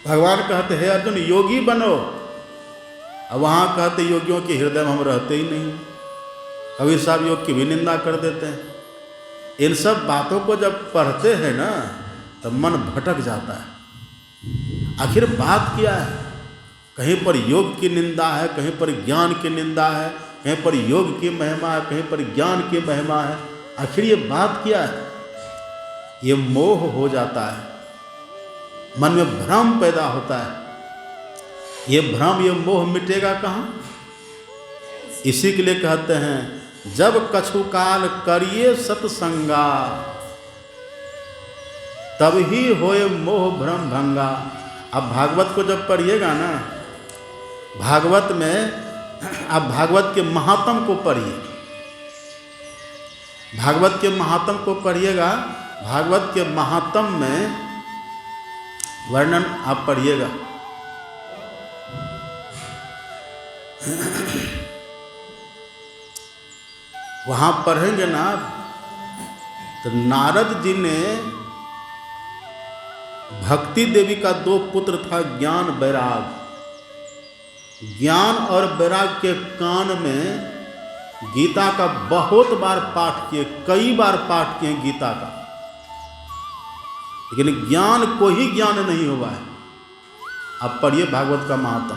भगवान कहते हैं अर्जुन योगी बनो। अब वहाँ कहते योगियों के हृदय में हम रहते ही नहीं। कभी साहब योग की भी निंदा कर देते हैं। इन सब बातों को जब पढ़ते हैं ना तब मन भटक जाता है। आखिर बात क्या है? कहीं पर योग की निंदा है, कहीं पर ज्ञान की निंदा है, कहीं पर योग की महिमा है, कहीं पर ज्ञान की महिमा है। आखिर ये बात क्या है? ये मोह हो जाता है, मन में भ्रम पैदा होता है। ये भ्रम ये मोह मिटेगा कहाँ? इसी के लिए कहते हैं जब कछु काल करिए सत्संगा तब ही होए मोह भ्रम भंगा। अब भागवत को जब पढ़िएगा ना, भागवत में आप भागवत के महात्म को पढ़िए, भागवत के महात्म को पढ़िएगा। भागवत के महात्म में वर्णन आप पढ़िएगा। वहाँ पढ़ेंगे ना तो नारद जी ने भक्ति देवी का 2 पुत्र था ज्ञान वैराग। ज्ञान और वैराग के कान में गीता का बहुत बार पाठ किए, कई बार पाठ किए गीता का, लेकिन ज्ञान को ही ज्ञान नहीं हुआ है। आप पढ़िए भागवत का महात्म।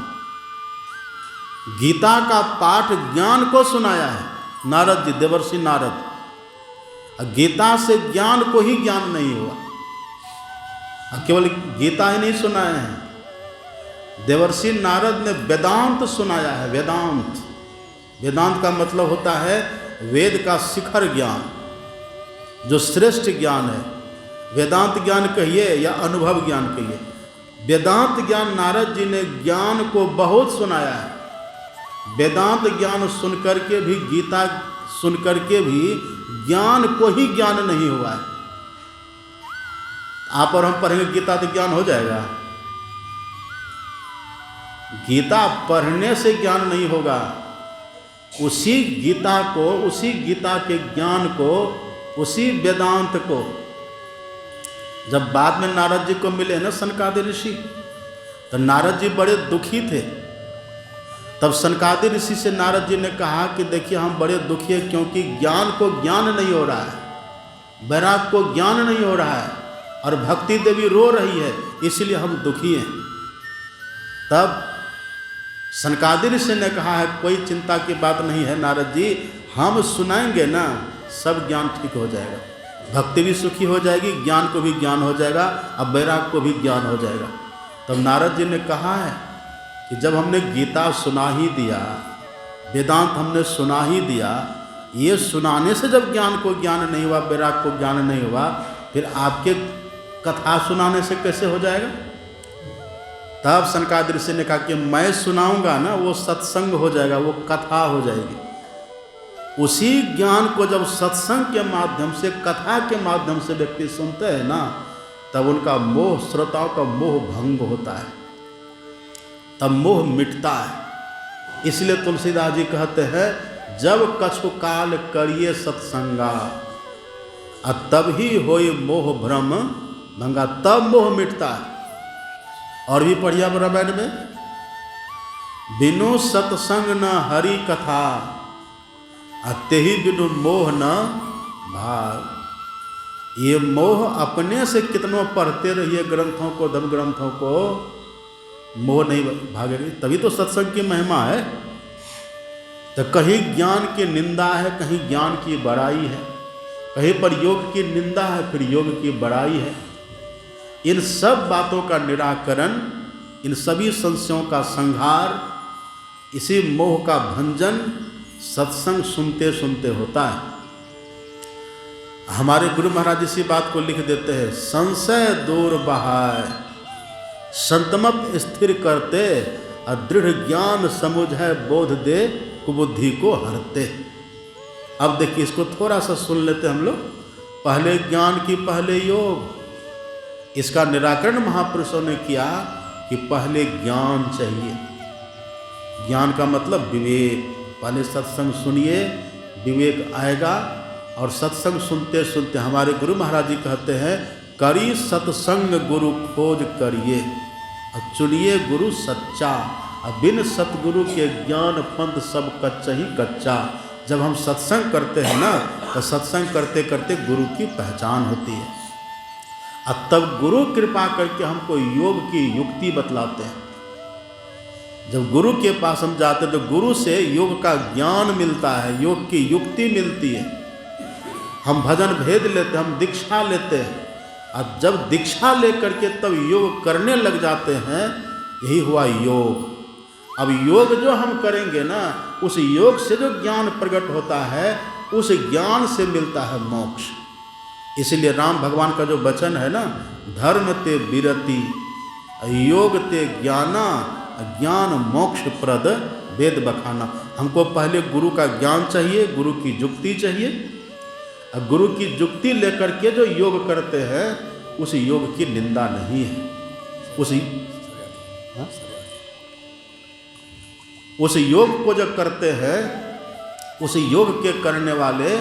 गीता का पाठ ज्ञान को सुनाया है नारद जी, देवर्षि नारद। गीता से ज्ञान को ही ज्ञान नहीं हुआ। केवल गीता ही नहीं सुनाए हैं, देवर्षि नारद ने वेदांत सुनाया है। वेदांत, वेदांत का मतलब होता है वेद का शिखर ज्ञान, जो श्रेष्ठ ज्ञान है। वेदांत ज्ञान कहिए या अनुभव ज्ञान कहिए, वेदांत ज्ञान नारद जी ने ज्ञान को बहुत सुनाया है। वेदांत ज्ञान सुनकर के भी, गीता सुनकर के भी ज्ञान को ही ज्ञान नहीं हुआ है। आप और हम पढ़ेंगे गीता तो ज्ञान हो जाएगा? गीता पढ़ने से ज्ञान नहीं होगा। उसी गीता को, उसी गीता के ज्ञान को, उसी वेदांत को जब बाद में नारद जी को मिले ना सनकादिक ऋषि, तो नारद जी बड़े दुखी थे। तब सनकादिक ऋषि से नारद जी ने कहा कि देखिए हम बड़े दुखी हैं क्योंकि ज्ञान को ज्ञान नहीं हो रहा है, वैराग को ज्ञान नहीं हो रहा है, और भक्ति देवी रो रही है, इसलिए हम दुखी हैं। तब सनकादिक ऋषि ने कहा है कोई चिंता की बात नहीं है नारद जी, हम सुनाएंगे ना सब ज्ञान ठीक हो जाएगा, भक्ति भी सुखी हो जाएगी, ज्ञान को भी ज्ञान हो जाएगा, अब वैराग को भी ज्ञान हो जाएगा। तब नारद जी ने कहा है कि जब हमने गीता सुना ही दिया, वेदांत हमने सुना ही दिया, ये सुनाने से जब ज्ञान को ज्ञान नहीं हुआ, वैराग को ज्ञान नहीं हुआ, फिर आपके कथा सुनाने से कैसे हो जाएगा? तब सनकादिक ऋषि ने कहा कि मैं सुनाऊंगा ना वो सत्संग हो जाएगा, वो कथा हो जाएगी। उसी ज्ञान को जब सत्संग के माध्यम से, कथा के माध्यम से व्यक्ति सुनते हैं ना, तब उनका मोह, श्रोताओं का मोह भंग होता है, तब मोह मिटता है। इसलिए तुलसीदास जी कहते हैं जब कछु काल करिए सत्संगा, तब ही होए मोह भ्रम भंगा, तब मोह मिटता है। और भी पढ़िया रामायण में, बिनु सत्संग न हरि कथा, तेहि बिनु मोह न भाग। ये मोह अपने से कितनों पढ़ते रहिए ग्रंथों को, धर्म ग्रंथों को, मोह नहीं भागेगी। तभी तो सत्संग की महिमा है। तो कहीं ज्ञान की निंदा है, कहीं ज्ञान की बड़ाई है, कहीं पर योग की निंदा है, फिर योग की बड़ाई है। इन सब बातों का निराकरण, इन सभी संशयों का संहार, इसी मोह का भंजन सत्संग सुनते सुनते होता है। हमारे गुरु महाराज इसी बात को लिख देते हैं, संशय दूर बहाय संतमत स्थिर करते, दृढ़ ज्ञान समुझै बोध दे, कुबुद्धि को हरते। अब देखिए इसको थोड़ा सा सुन लेते हम लोग। पहले ज्ञान की पहले योग, इसका निराकरण महापुरुषों ने किया कि पहले ज्ञान चाहिए। ज्ञान का मतलब विवेक। पहले सत्संग सुनिए, विवेक आएगा। और सत्संग सुनते सुनते हमारे गुरु महाराज जी कहते हैं, करी सत्संग गुरु खोज करिए, और चुनिए गुरु सच्चा, और बिन सतगुरु के ज्ञान पंथ सब कच्चा ही कच्चा। जब हम सत्संग करते हैं ना, तो सत्संग करते करते गुरु की पहचान होती है, और तब गुरु कृपा करके हमको योग की युक्ति बतलाते हैं। जब गुरु के पास हम जाते हैं तो गुरु से योग का ज्ञान मिलता है, योग की युक्ति मिलती है। हम भजन भेद लेते हैं, हम दीक्षा लेते हैं, और जब दीक्षा लेकर के तब योग करने लग जाते हैं, यही हुआ योग। अब योग जो हम करेंगे ना, उस योग से जो ज्ञान प्रकट होता है, उस ज्ञान से मिलता है मोक्ष। इसलिए राम भगवान का जो वचन है ना, धर्म ते विरति योग ते ज्ञाना, ज्ञान मोक्ष प्रद वेद बखाना। हमको पहले गुरु का ज्ञान चाहिए, गुरु की युक्ति चाहिए, और गुरु की युक्ति लेकर के जो योग करते हैं, उस योग की निंदा नहीं है। उस योग को जो करते हैं, उस योग के करने वाले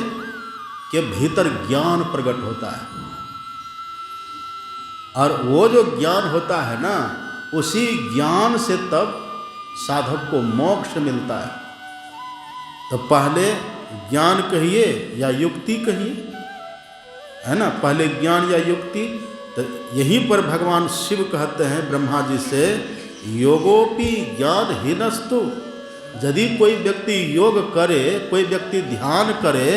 के भीतर ज्ञान प्रकट होता है, और वो जो ज्ञान होता है ना, उसी ज्ञान से तब साधक को मोक्ष मिलता है। तो पहले ज्ञान कहिए या युक्ति कहिए, है ना, पहले ज्ञान या युक्ति। तो यहीं पर भगवान शिव कहते हैं ब्रह्मा जी से, योगोपि ज्ञान हीनस्तु। यदि कोई व्यक्ति योग करे, कोई व्यक्ति ध्यान करे,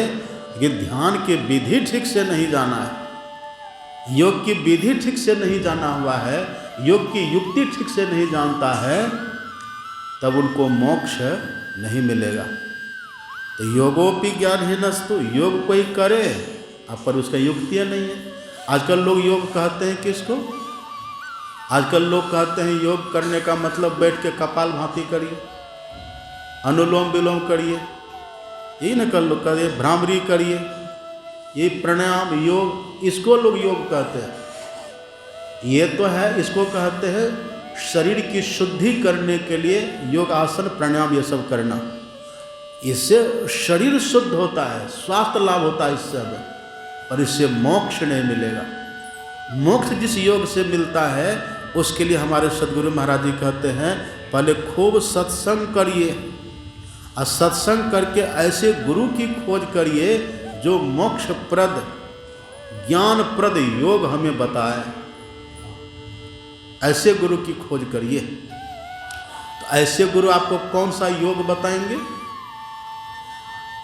लेकिन ध्यान की विधि ठीक से नहीं जाना है, योग की विधि ठीक से नहीं जाना हुआ है, योग की युक्ति ठीक से नहीं जानता है, तब उनको मोक्ष नहीं मिलेगा। तो योगोपि ज्ञान हीनस्तु, योग कोई करे पर उसका युक्तियाँ नहीं है। आजकल लोग योग कहते हैं किसको? आजकल लोग कहते हैं योग करने का मतलब बैठ के कपाल भाती करिए, अनुलोम विलोम करिए, यही न कर लो करिए, भ्रामरी करिए, ये प्राणायाम योग, इसको लोग योग कहते हैं। ये तो है, इसको कहते हैं शरीर की शुद्धि करने के लिए योग आसन प्राणायाम ये सब करना। इससे शरीर शुद्ध होता है, स्वास्थ्य लाभ होता है इससे हमें, पर इससे मोक्ष नहीं मिलेगा। मोक्ष जिस योग से मिलता है, उसके लिए हमारे सदगुरु महाराज जी कहते हैं, पहले खूब सत्संग करिए, और सत्संग करके ऐसे गुरु की खोज करिए जो मोक्षप्रद ज्ञानप्रद योग हमें बताए। ऐसे गुरु की खोज करिए। तो ऐसे गुरु आपको कौन सा योग बताएंगे?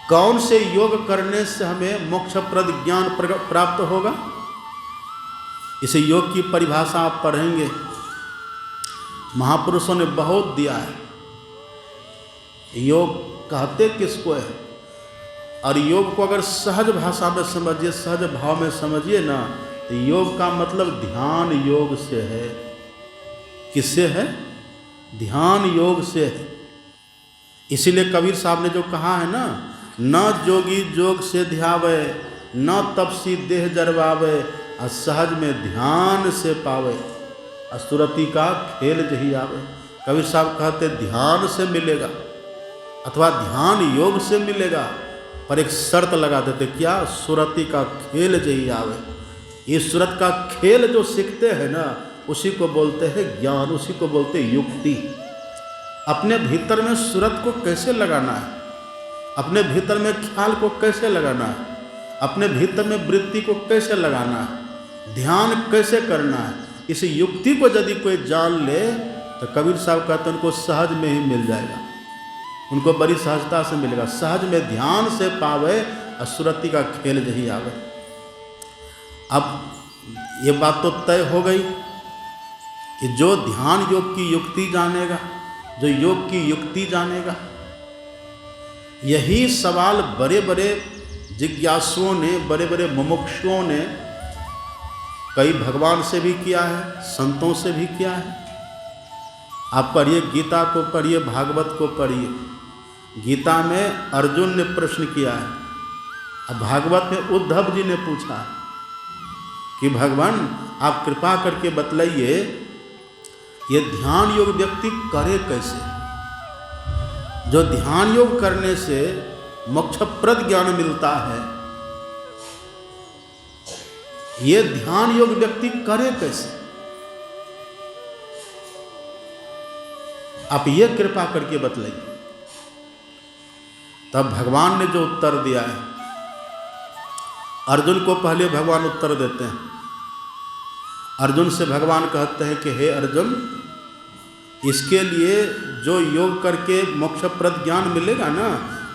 कौन से योग करने से हमें मोक्षप्रद ज्ञान प्राप्त होगा? इसे योग की परिभाषा आप पढ़ेंगे, महापुरुषों ने बहुत दिया है। योग कहते किसको है? और योग को अगर सहज भाषा में समझिए, सहज भाव में समझिए ना, तो योग का मतलब ध्यान योग से है। किससे है? ध्यान योग से है। इसीलिए कबीर साहब ने जो कहा है ना, न जोगी जोग से ध्यावे, न तपसी देह जरवावे, और सहज में ध्यान से पावे, असुरति का खेल जही आवे। कबीर साहब कहते ध्यान से मिलेगा अथवा ध्यान योग से मिलेगा, पर एक शर्त लगा देते, क्या? सुरति का खेल जही आवे। ये सुरत का खेल जो सीखते हैं ना, उसी को बोलते हैं ज्ञान, उसी को बोलते हैं युक्ति। अपने भीतर में सुरत को कैसे लगाना है, अपने भीतर में ख्याल को कैसे लगाना है, अपने भीतर में वृत्ति को कैसे लगाना है, ध्यान कैसे करना है, इस युक्ति को यदि कोई जान ले, तो कबीर साहब कहते हैं उनको सहज में ही मिल जाएगा, उनको बड़ी सहजता से मिलेगा। सहज में ध्यान से पावे, और सुरति का खेल जही आवे। अब ये बात तो तय हो गई कि जो ध्यान योग की युक्ति जानेगा, जो योग की युक्ति जानेगा, यही सवाल बड़े बड़े जिज्ञासुओं ने, बड़े बड़े मुमुक्षुओं ने कई भगवान से भी किया है, संतों से भी किया है। आप पढ़िए, गीता को पढ़िए, भागवत को पढ़िए। गीता में अर्जुन ने प्रश्न किया है, और भागवत में उद्धव जी ने पूछा है कि भगवान आप कृपा करके बतलाइए ये ध्यान योग व्यक्ति करे कैसे। जो ध्यान योग करने से मोक्षप्रद ज्ञान मिलता है, ये ध्यान योग व्यक्ति करे कैसे, आप ये कृपा करके बतलाइए। तब भगवान ने जो उत्तर दिया है, अर्जुन को पहले भगवान उत्तर देते हैं। अर्जुन से भगवान कहते हैं कि हे अर्जुन, इसके लिए जो योग करके मोक्षप्रद ज्ञान मिलेगा ना,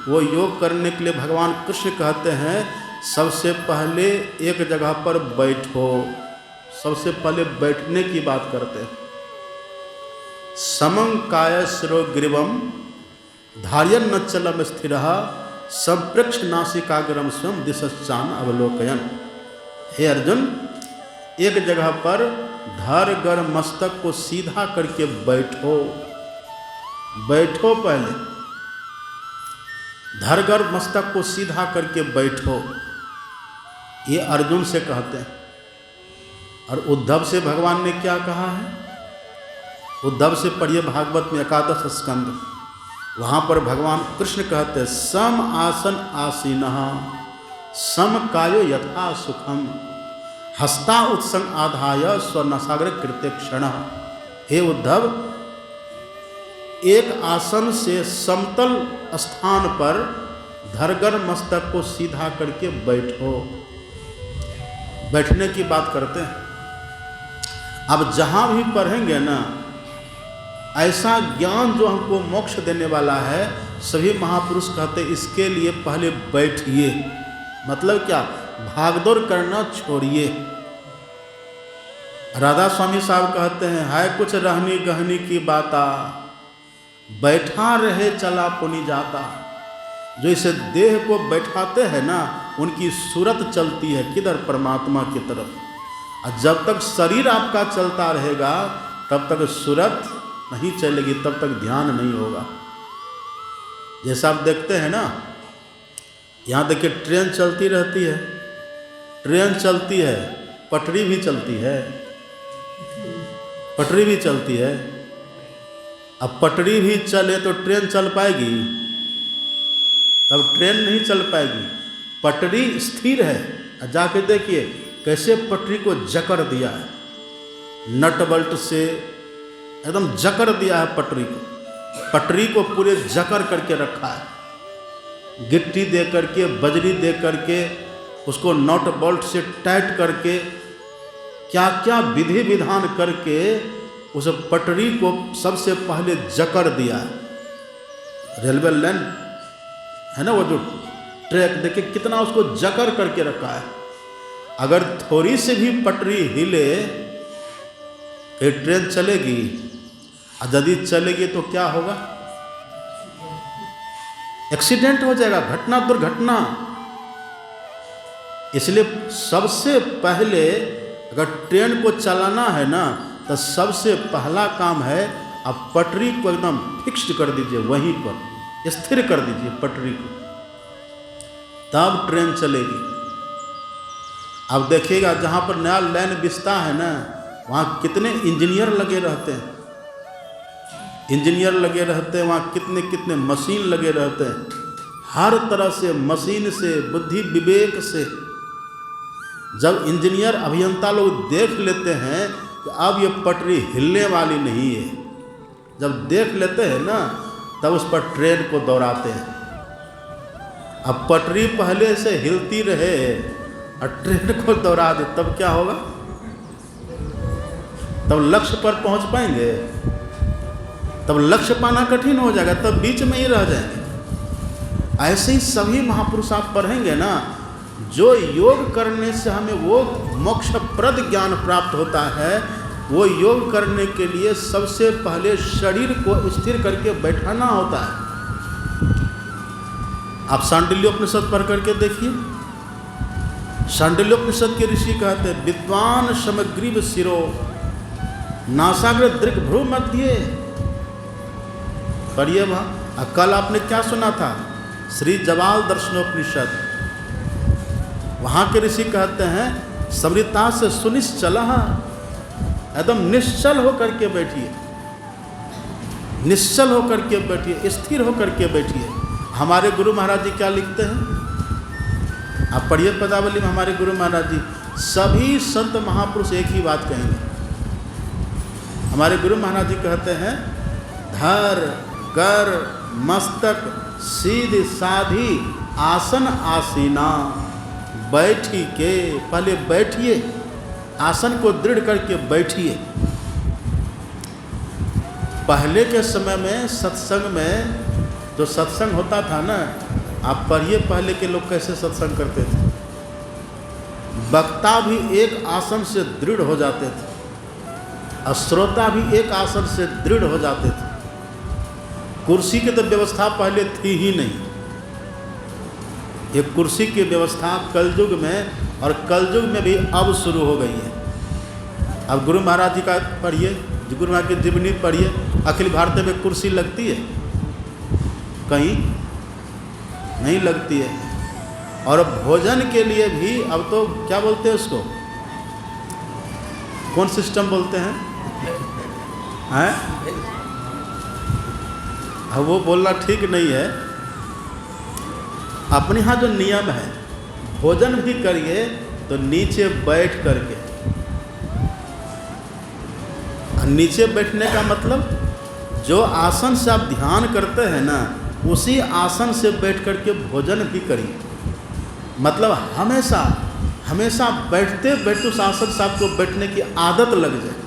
वो योग करने के लिए भगवान कृष्ण कहते हैं सबसे पहले एक जगह पर बैठो। सबसे पहले बैठने की बात करते हैं। समं काय शिरो ग्रीवम धार्यन न चलम स्थिरः संप्रेक्ष नासिकाग्रम स्वयं दिशश्चान अवलोकयन। हे अर्जुन, एक जगह पर धर गर मस्तक को सीधा करके बैठो। बैठो, पहले धर गर मस्तक को सीधा करके बैठो, ये अर्जुन से कहते हैं। और उद्धव से भगवान ने क्या कहा है? उद्धव से पढ़िए भागवत में 11 स्कंद, वहाँ पर भगवान कृष्ण कहते हैं सम आसन आसीनः सम कायो यथा सुखम हस्ता उत्संग आधाय स्वर्णसागर कृत्य क्षण। हे उद्धव, एक आसन से समतल स्थान पर धरगर मस्तक को सीधा करके बैठो। बैठने की बात करते हैं। अब जहाँ भी पढ़ेंगे ना, ऐसा ज्ञान जो हमको मोक्ष देने वाला है, सभी महापुरुष कहते इसके लिए पहले बैठिए। मतलब क्या? भागदौड़ करना छोड़िए। राधा स्वामी साहब कहते हैं है कुछ रहनी गहनी की बाता, बैठा रहे चला पुनि जाता। जो इसे देह को बैठाते हैं ना, उनकी सूरत चलती है किधर? परमात्मा की तरफ। और जब तक शरीर आपका चलता रहेगा तब तक सूरत नहीं चलेगी, तब तक ध्यान नहीं होगा। जैसा आप देखते हैं ना, यहाँ देखिए ट्रेन चलती रहती है, ट्रेन चलती है, पटरी भी चलती है, पटरी भी चलती है। अब पटरी भी चले तो ट्रेन चल पाएगी? तब ट्रेन नहीं चल पाएगी। पटरी स्थिर है। जाके देखिए कैसे पटरी को जकड़ दिया है, नट बोल्ट से एकदम जकड़ दिया है पटरी को। पटरी को पूरे जकड़ करके रखा है, गिट्टी दे करके, बजरी दे करके, उसको नट बोल्ट से टाइट करके, क्या क्या विधि विधान करके उस पटरी को सबसे पहले जकड़ दिया है। रेलवे लाइन है ना, वो जो ट्रैक देखिए कितना उसको जकड़ करके रखा है। अगर थोड़ी से भी पटरी हिले ये ट्रेन चलेगी, और यदि चलेगी तो क्या होगा? एक्सीडेंट हो जाएगा, घटना दुर्घटना। इसलिए सबसे पहले अगर ट्रेन को चलाना है ना, तो सबसे पहला काम है आप पटरी को एकदम फिक्स्ड कर दीजिए, वहीं पर स्थिर कर दीजिए पटरी को, तब ट्रेन चलेगी। अब देखिएगा जहाँ पर नया लाइन बिछता है ना, वहाँ कितने इंजीनियर लगे रहते हैं, इंजीनियर लगे रहते हैं, वहाँ कितने कितने मशीन लगे रहते हैं। हर तरह से मशीन से, बुद्धि विवेक से जब इंजीनियर अभियंता लोग देख लेते हैं कि अब ये पटरी हिलने वाली नहीं है, जब देख लेते हैं ना, तब उस पर ट्रेन को दौड़ाते हैं। अब पटरी पहले से हिलती रहे और ट्रेन को दौड़ा दे, तब क्या होगा? तब लक्ष्य पर पहुंच पाएंगे? तब लक्ष्य पाना कठिन हो जाएगा, तब बीच में ही रह जाएंगे। ऐसे ही सभी महापुरुष आप पढ़ेंगे ना, जो योग करने से हमें वो मोक्षप्रद ज्ञान प्राप्त होता है, वो योग करने के लिए सबसे पहले शरीर को स्थिर करके बैठाना होता है। आप शांडिल्योपनिषद पढ़ करके देखिए। शांडिल्योपनिषद के ऋषि कहते हैं विद्वान समग्रीव शिरो नासाग्र दृक् भ्रू मध्य। पढ़िए वहाँ। कल आपने क्या सुना था? श्री जवाल दर्शनोपनिषद। वहाँ के ऋषि कहते हैं समृद्धता से सुनिश्चल, एकदम निश्चल होकर के बैठिए, निश्चल होकर के बैठिए, स्थिर होकर के बैठिए। हमारे गुरु महाराज जी क्या लिखते हैं, आप पढ़िए पदावली में। हमारे गुरु महाराज जी सभी संत महापुरुष एक ही बात कहेंगे। हमारे गुरु महाराज जी कहते हैं, धर कर मस्तक सीध साधी आसन आसीना। बैठी के, पहले बैठिए, आसन को दृढ़ करके बैठिए। पहले के समय में सत्संग में जो सत्संग होता था ना, आप पढ़िए पहले के लोग कैसे सत्संग करते थे। वक्ता भी एक आसन से दृढ़ हो जाते थे और श्रोता भी एक आसन से दृढ़ हो जाते थे। कुर्सी की तो व्यवस्था पहले थी ही नहीं। ये कुर्सी की व्यवस्था कलयुग में, और कलयुग में भी अब शुरू हो गई है। अब गुरु महाराज जी का पढ़िए, गुरु महाराज की जीवनी पढ़िए। अखिल भारतीय में कुर्सी लगती है? कहीं नहीं लगती है। और भोजन के लिए भी अब तो क्या बोलते हैं उसको, कौन सिस्टम बोलते हैं? अब वो बोलना ठीक नहीं है। अपने यहाँ जो नियम है, भोजन भी करिए तो नीचे बैठ करके। नीचे बैठने का मतलब जो आसन से आप ध्यान करते हैं ना, उसी आसन से बैठ करके भोजन भी करिए। मतलब हमेशा हमेशा बैठते बैठते उस आसन से आपको बैठने की आदत लग जाए।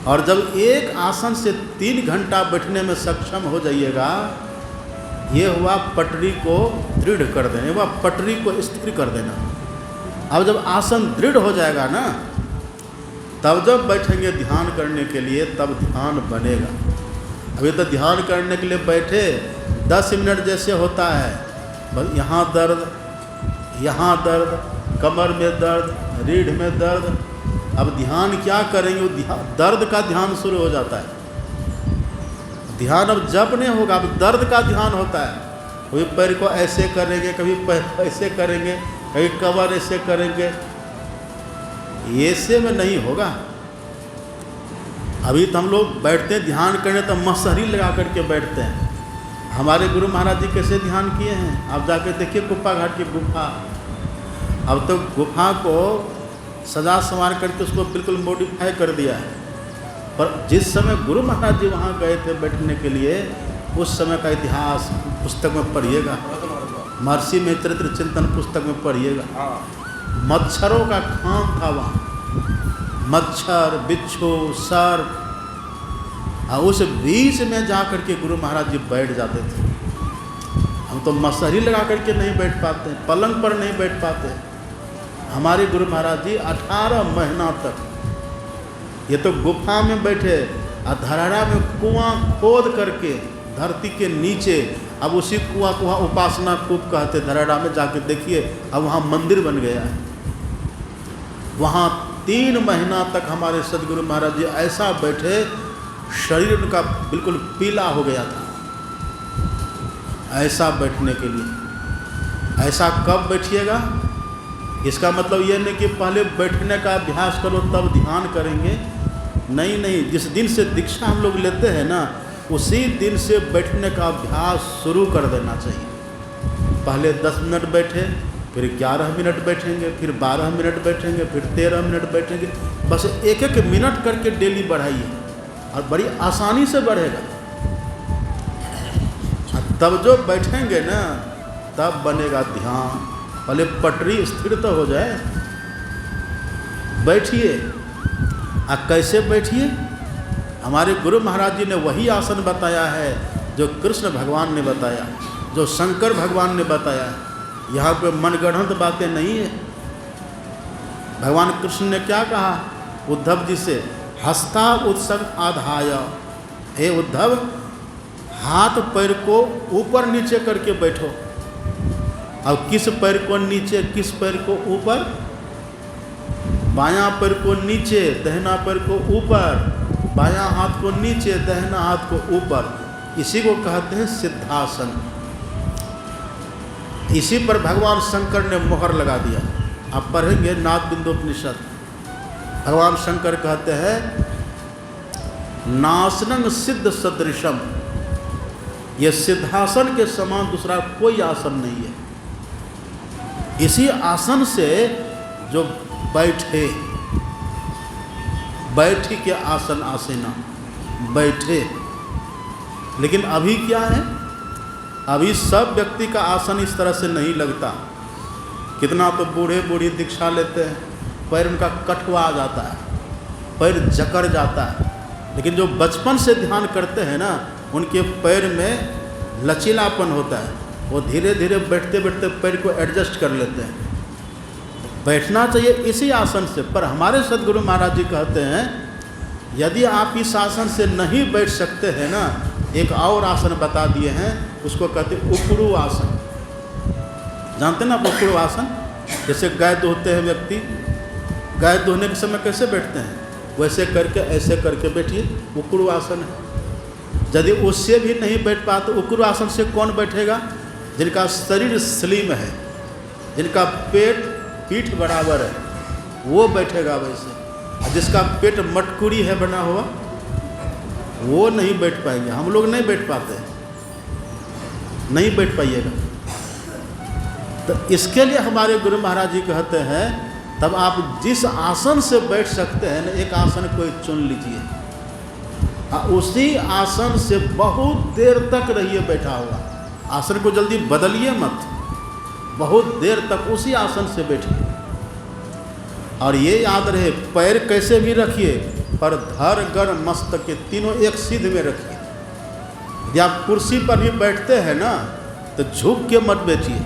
और जब एक आसन से 3 घंटा बैठने में सक्षम हो जाइएगा, ये हुआ पटरी को दृढ़ कर देना, हुआ पटरी को स्थिर कर देना। अब जब आसन दृढ़ हो जाएगा ना, तब जब बैठेंगे ध्यान करने के लिए, तब ध्यान बनेगा। अभी तो ध्यान करने के लिए बैठे 10 मिनट जैसे होता है, बस यहाँ दर्द, यहाँ दर्द, कमर में दर्द, रीढ़ में दर्द। अब ध्यान क्या करेंगे, दर्द का ध्यान शुरू हो जाता है। ध्यान अब जब नहीं होगा, अब दर्द का ध्यान होता है। कभी पैर को ऐसे करेंगे, कभी पैर ऐसे करेंगे, कभी कमर ऐसे करेंगे। ऐसे में नहीं होगा। अभी तो हम लोग बैठते हैं ध्यान करने तो मसहरी लगा करके बैठते हैं। हमारे गुरु महाराज जी कैसे ध्यान किए हैं, आप जाकर देखिए गुप्पा घाट की गुफा। अब तो गुफा को सजा संवार करके उसको बिल्कुल मॉडिफाई कर दिया है। पर जिस समय गुरु महाराज जी वहाँ गए थे बैठने के लिए, उस समय का इतिहास पुस्तक में पढ़िएगा, महर्षि में चरित्र चिंतन पुस्तक में पढ़िएगा। मच्छरों का खाम था वहाँ, मच्छर, बिच्छू, सर्प। और उस बीच में जा कर के गुरु महाराज जी बैठ जाते थे। हम तो मसहरी लगा करके नहीं बैठ पाते, पलंग पर नहीं बैठ पाते। हमारे गुरु महाराज जी 18 महीना तक ये तो गुफा में बैठे, और धराड़ा में कुआं खोद करके धरती के नीचे, अब उसी कुआं को वहाँ उपासना कूप कहते, धराड़ा में जाके देखिए, अब वहाँ मंदिर बन गया है। वहाँ 3 महीना तक हमारे सदगुरु महाराज जी ऐसा बैठे, शरीर उनका बिल्कुल पीला हो गया था ऐसा बैठने के लिए। ऐसा कब बैठिएगा, इसका मतलब ये नहीं कि पहले बैठने का अभ्यास करो तब ध्यान करेंगे। नहीं नहीं, जिस दिन से दीक्षा हम लोग लेते हैं ना, उसी दिन से बैठने का अभ्यास शुरू कर देना चाहिए। पहले 10 मिनट बैठे, फिर 11 मिनट बैठेंगे, फिर 12 मिनट बैठेंगे, फिर 13 मिनट बैठेंगे। बस 1-1 मिनट करके डेली बढ़ाइए, और बड़ी आसानी से बढ़ेगा। तब जो बैठेंगे ना, तब बनेगा ध्यान। पहले पटरी स्थिर तो हो जाए। बैठिए, कैसे बैठिए? हमारे गुरु महाराज जी ने वही आसन बताया है जो कृष्ण भगवान ने बताया, जो शंकर भगवान ने बताया। यहाँ पे मनगढ़ंत बातें नहीं है। भगवान कृष्ण ने क्या कहा उद्धव जी से, हस्ता उत्सव आधाय। हे उद्धव, हाथ पैर को ऊपर नीचे करके बैठो। अब किस पैर को नीचे, किस पैर को ऊपर? बायां पैर को नीचे, दाहिना पैर को ऊपर, बायां हाथ को नीचे, दाहिना हाथ को ऊपर। इसी को कहते हैं सिद्धासन। इसी पर भगवान शंकर ने मोहर लगा दिया। आप पढ़ेंगे नाद बिंदोपनिषद, भगवान शंकर कहते हैं नासनं सिद्ध सदृशम, ये सिद्धासन के समान दूसरा कोई आसन नहीं है। इसी आसन से जो बैठे, बैठी के आसन आसेना, बैठे। लेकिन अभी क्या है, अभी सब व्यक्ति का आसन इस तरह से नहीं लगता। कितना तो बूढ़े बूढ़ी दीक्षा लेते हैं, पैर उनका कटवा आ जाता है, पैर जकड़ जाता है। लेकिन जो बचपन से ध्यान करते हैं ना, उनके पैर में लचीलापन होता है, वो धीरे धीरे बैठते बैठते पैर को एडजस्ट कर लेते हैं। बैठना चाहिए इसी आसन से। पर हमारे सद्गुरु महाराज जी कहते हैं यदि आप इस आसन से नहीं बैठ सकते हैं ना, एक और आसन बता दिए हैं, उसको कहते हैं उकड़ू आसन। जानते हैं ना आप उकड़ू आसन? जैसे गाय दोहते हैं व्यक्ति, गाय दोहने के समय कैसे बैठते हैं, वैसे करके ऐसे करके बैठिए, उकड़ू आसन है। यदि उससे भी नहीं बैठ पाते, उकड़ू आसन से कौन बैठेगा? जिनका शरीर स्लिम है, जिनका पेट पीठ बराबर है, वो बैठेगा वैसे। जिसका पेट मटकुरी है बना हुआ, वो नहीं बैठ पाएंगे। हम लोग नहीं बैठ पाते, नहीं बैठ पाइएगा। तो इसके लिए हमारे गुरु महाराज जी कहते हैं तब आप जिस आसन से बैठ सकते हैं ना, एक आसन कोई चुन लीजिए, उसी आसन से बहुत देर तक रहिए बैठा हुआ। आसन को जल्दी बदलिए मत, बहुत देर तक उसी आसन से बैठिए। और ये याद रहे, पैर कैसे भी रखिए, पर धर गर मस्तक के तीनों एक सीध में रखिए। यदि आप कुर्सी पर भी बैठते हैं ना, तो झुक के मत बैठिए,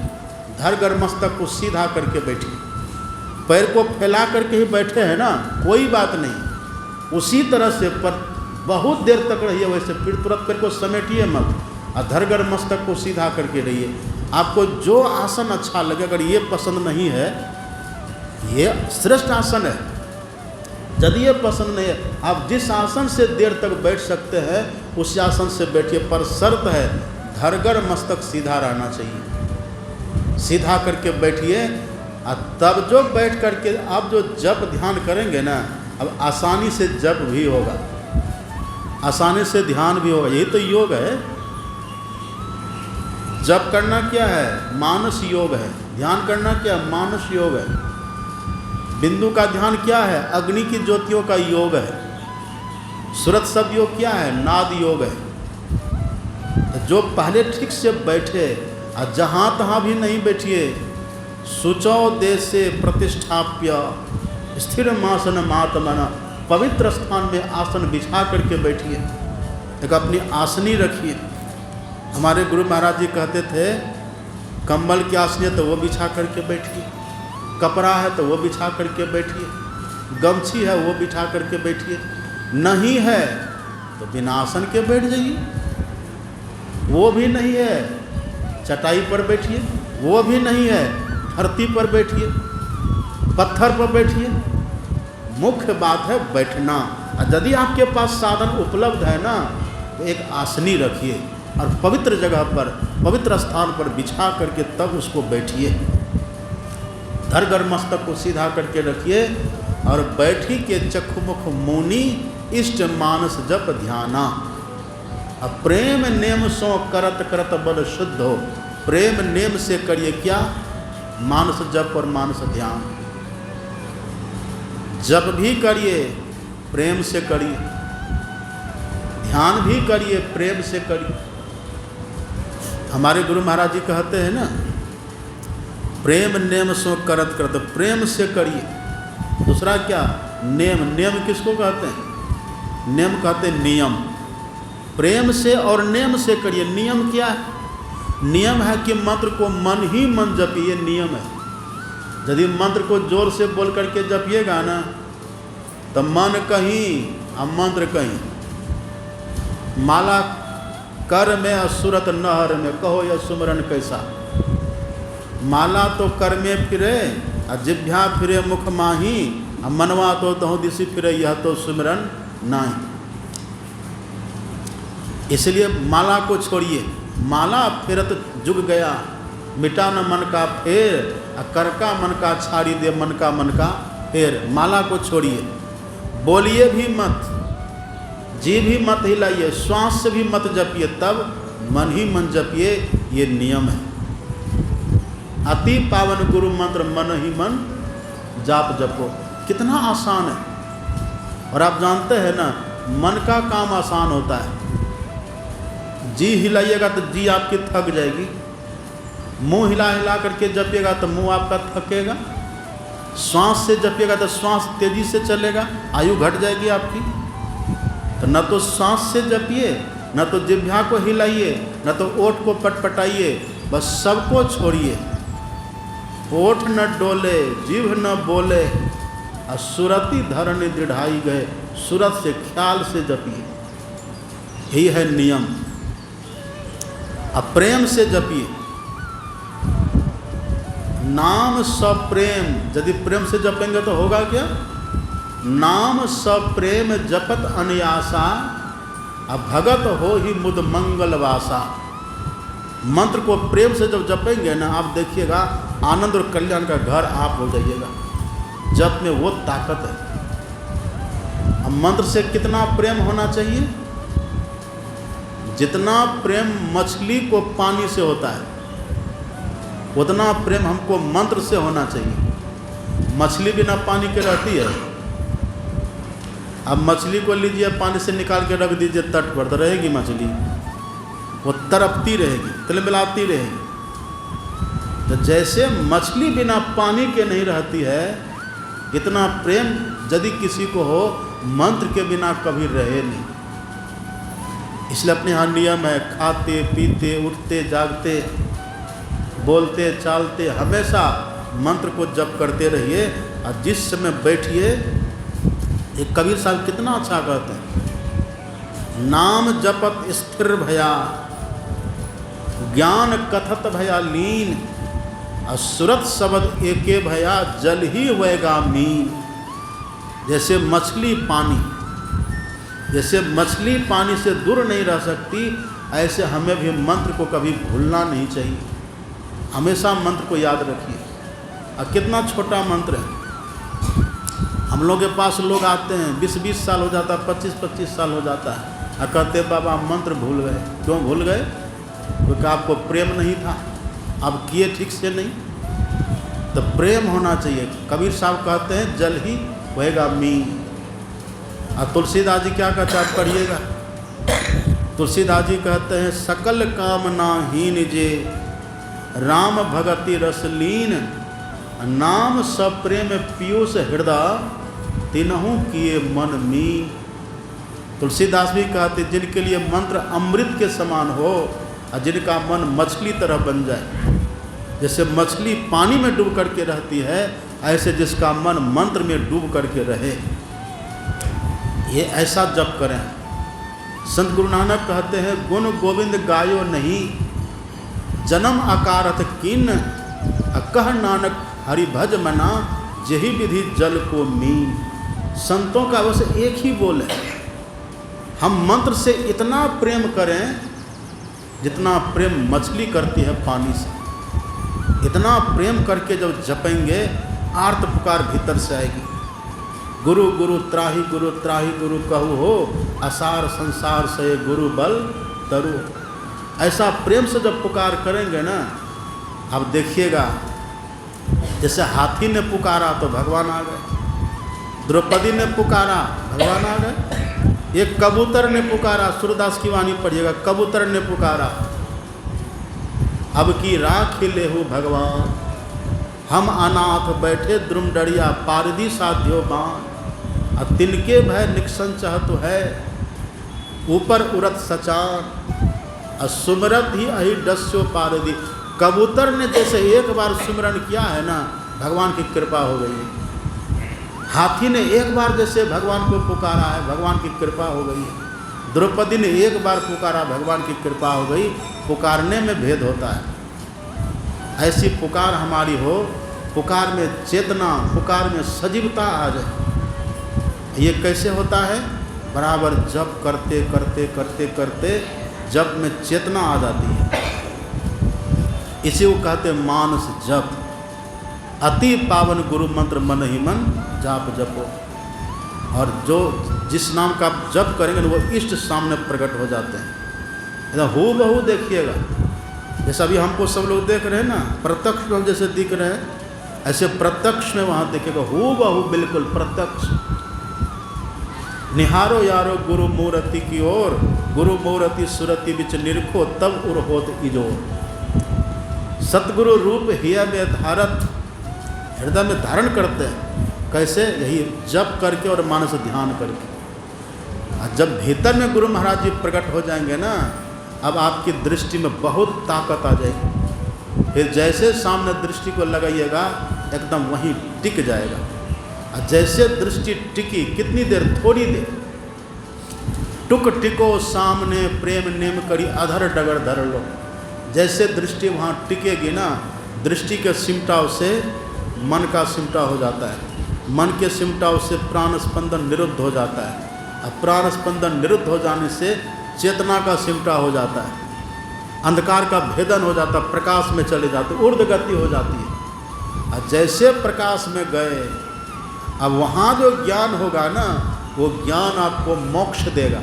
धर गर मस्तक को सीधा करके बैठिए। पैर को फैला करके ही बैठे हैं ना, कोई बात नहीं, उसी तरह से पर बहुत देर तक रहिए वैसे। फिर तुरंत पैर को समेटिए मत, और धर गर मस्तक को सीधा करके रहिए। आपको जो आसन अच्छा लगे, अगर ये पसंद नहीं है, ये श्रेष्ठ आसन है। यदि ये पसंद नहीं है, आप जिस आसन से देर तक बैठ सकते हैं उस आसन से बैठिए। पर शर्त है, धरगर मस्तक सीधा रहना चाहिए, सीधा करके बैठिए। और तब जो बैठ करके आप जो जप ध्यान करेंगे ना, अब आसानी से जप भी होगा, आसानी से ध्यान भी होगा। यही तो योग है। जप करना क्या है? मानस योग है। ध्यान करना क्या? मानस योग है। बिंदु का ध्यान क्या है? अग्नि की ज्योतियों का योग है। सुरत शब्द योग क्या है? नाद योग है। जो पहले ठीक से बैठे, और जहाँ तहाँ भी नहीं बैठिए, शुचौ देशे प्रतिष्ठाप्य स्थिर मासन मातमन, पवित्र स्थान में आसन बिछा करके बैठिए, एक अपनी आसनी रखिए। हमारे गुरु महाराज जी कहते थे कंबल की आसनी है तो वो बिछा करके बैठिए, कपड़ा है तो वो बिछा करके बैठिए, गमछी है वो बिछा करके बैठिए। नहीं है तो बिना आसन के बैठ जाइए। वो भी नहीं है चटाई पर बैठिए, वो भी नहीं है धरती पर बैठिए, पत्थर पर बैठिए। मुख्य बात है बैठना। और यदि आपके पास साधन उपलब्ध है ना, तो एक आसनी रखिए और पवित्र जगह पर, पवित्र स्थान पर बिछा करके तब उसको बैठिए। धरगर मस्तक को सीधा करके रखिए और बैठी के चक्षुमुख मुनि इष्ट मानस जप ध्याना। अब प्रेम नेम सो करत करत बल शुद्ध हो। प्रेम नेम से करिए क्या? मानस जप और मानस ध्यान। जप भी करिए, प्रेम से करिए, ध्यान भी करिए, प्रेम से करिए। हमारे गुरु महाराज जी कहते हैं ना, प्रेम नेम सो करत करत, प्रेम से करिए। दूसरा क्या? नेम। नेम किसको कहते हैं? नेम कहते हैं नियम। प्रेम से और नेम से करिए। नियम क्या है? नियम है कि मंत्र को मन ही मन जपिए, नियम है। यदि मंत्र को जोर से बोल करके जपिएगा ना, तो मन कहीं और मंत्र कहीं। माला कर में असुरत नहर में, कहो यह सुमरन कैसा। माला तो कर में फिरे, और जिभ्या फिरे मुख माही, और मनवा तो दहो दिशि फिरे, यह तो सुमरन नहीं। इसलिए माला को छोड़िए। माला फिरत जुग गया, मिटा न मन का फेर, कर का मन का छाड़ी दे मन का फेर। माला को छोड़िए, बोलिए भी मत, जी भी मत हिलाइए, श्वास से भी मत जपिए, तब मन ही मन जपिए। ये नियम है। अति पावन गुरु मंत्र मन ही मन जाप जपो। कितना आसान है। और आप जानते हैं ना, मन का काम आसान होता है। जी हिलाइएगा तो जी आपकी थक जाएगी, मुंह हिला हिला करके जपिएगा तो मुंह आपका थकेगा, श्वास से जपिएगा तो श्वास तेजी से चलेगा, आयु घट जाएगी आपकी। तो न तो श्वास से जपिए, न तो जिह्वा को हिलाइए, न तो ओठ को पटपटाइए, बस सबको छोड़िए। ओठ न डोले, जिह्व न बोले, और सुरति धरनि दृढ़ाई गए। सूरत से, ख्याल से जपिए, यही है नियम। अब प्रेम से जपिए। नाम सप्रेम, यदि प्रेम से जपेंगे तो होगा क्या? नाम सप्रेम जपत अनयासा, अब भगत हो ही मुद मंगल वासा। मंत्र को प्रेम से जब जपेंगे ना, आप देखिएगा आनंद और कल्याण का घर आप हो जाइएगा। जप में वो ताकत है। अब मंत्र से कितना प्रेम होना चाहिए? जितना प्रेम मछली को पानी से होता है, उतना प्रेम हमको मंत्र से होना चाहिए। मछली बिना पानी के रहती है? अब मछली को लीजिए, पानी से निकाल के रख दीजिए तट पर, तो रहेगी मछली? वो तड़पती रहेगी, तिलमिलाती रहेगी। तो जैसे मछली बिना पानी के नहीं रहती है, इतना प्रेम यदि किसी को हो, मंत्र के बिना कभी रहे नहीं। इसलिए अपने यहाँ नियम है, खाते पीते उठते जागते बोलते चालते हमेशा मंत्र को जप करते रहिए। और जिस समय बैठिए, एक कबीर साहब कितना अच्छा कहते हैं, नाम जपत स्थिर भया, ज्ञान कथत भया लीन, और सुरत शब्द एके भया, जल ही होएगा मीन। जैसे मछली पानी, जैसे मछली पानी से दूर नहीं रह सकती, ऐसे हमें भी मंत्र को कभी भूलना नहीं चाहिए। हमेशा मंत्र को याद रखिए। और कितना छोटा मंत्र है। हम लोग के पास लोग आते हैं, 20-20 साल हो जाता है, 25-25 साल हो जाता है, और कहते बाबा मंत्र भूल गए। क्यों भूल गए? क्योंकि आपको प्रेम नहीं था, आप किए ठीक से नहीं। तो प्रेम होना चाहिए। कबीर साहब कहते हैं जल ही होएगा मीन। और तुलसीदास जी क्या कहते हैं, आप पढ़िएगा। तुलसीदास जी कहते हैं, सकल कामना हीन जे राम भगति रसलीन, नाम सप्रेम पीयूष हृदय तिनहु किए मन मीन। तुलसीदास भी कहते, जिनके लिए मंत्र अमृत के समान हो, और जिनका मन मछली तरह बन जाए। जैसे मछली पानी में डूब करके रहती है, ऐसे जिसका मन मंत्र में डूब करके रहे, ये ऐसा जप करें। संत गुरु नानक कहते हैं, गुण गोविंद गायो नहीं, जन्म अकारथ किन, कह नानक हरि भज मना, यही विधि जल को मीन। संतों का बस एक ही बोल है, हम मंत्र से इतना प्रेम करें जितना प्रेम मछली करती है पानी से। इतना प्रेम करके जब जपेंगे, आर्त पुकार भीतर से आएगी। गुरु गुरु त्राही गुरु कहू हो, असार संसार से गुरु बल तरु। ऐसा प्रेम से जब पुकार करेंगे ना, अब देखिएगा, जैसे हाथी ने पुकारा तो भगवान आ गए, द्रौपदी ने पुकारा भगवान आ गए, एक कबूतर ने पुकारा, सूरदास की वाणी पढ़िएगा, कबूतर ने पुकारा, अब की राख लेहु भगवान, हम अनाथ बैठे द्रुम डरिया, पारदी साध्यो बान, और तिनके भय निकसंचह तो है, ऊपर उरत सचान, और सुमरत ही अहि डस्यो पारदी। कबूतर ने जैसे एक बार सुमरन किया है ना, भगवान की कृपा हो गई है। हाथी ने एक बार जैसे भगवान को पुकारा है, भगवान की कृपा हो गई है। द्रौपदी ने एक बार पुकारा, भगवान की कृपा हो गई। पुकारने में भेद होता है। ऐसी पुकार हमारी हो, पुकार में चेतना, पुकार में सजीवता आ जाए। ये कैसे होता है? बराबर जप करते करते करते करते जप में चेतना आ जाती है। इसी को कहते हैं मानस जप। अति पावन गुरु मंत्र मन ही मन जाप जपो। और जो जिस नाम का आप जप करेंगे वो इष्ट सामने प्रकट हो जाते हैं। इधर हूबहू देखिएगा, जैसा अभी हमको सब लोग देख रहे हैं ना, प्रत्यक्ष में जैसे दिख रहे हैं ऐसे प्रत्यक्ष में वहाँ देखिएगा हूबहू बिल्कुल प्रत्यक्ष। निहारो यारो गुरु मूर्ति की ओर, गुरु मूर्ति सुरति बिच निरखो तब उर होत इजोर। सतगुरु रूप हिया में धारत, हृदय में धारण करते हैं। कैसे? यही जप करके और मानस ध्यान करके। और जब भीतर में गुरु महाराज जी प्रकट हो जाएंगे ना, अब आपकी दृष्टि में बहुत ताकत आ जाएगी। फिर जैसे सामने दृष्टि को लगाइएगा एकदम वहीं टिक जाएगा। और जैसे दृष्टि टिकी, कितनी देर? थोड़ी देर। टुक टिको सामने प्रेम नेम करी अधर डगर धर लो। जैसे दृष्टि वहाँ टिकेगी ना, दृष्टि के सिमटाव से मन का सिमटा हो जाता है, मन के सिमटाव से प्राण स्पंदन निरुद्ध हो जाता है। अब प्राण स्पंदन निरुद्ध हो जाने से चेतना का सिमटा हो जाता है, अंधकार का भेदन हो जाता है, प्रकाश में चले जाते, ऊर्ध्व गति हो जाती है। और जैसे प्रकाश में गए, अब वहाँ जो ज्ञान होगा ना, वो ज्ञान आपको मोक्ष देगा।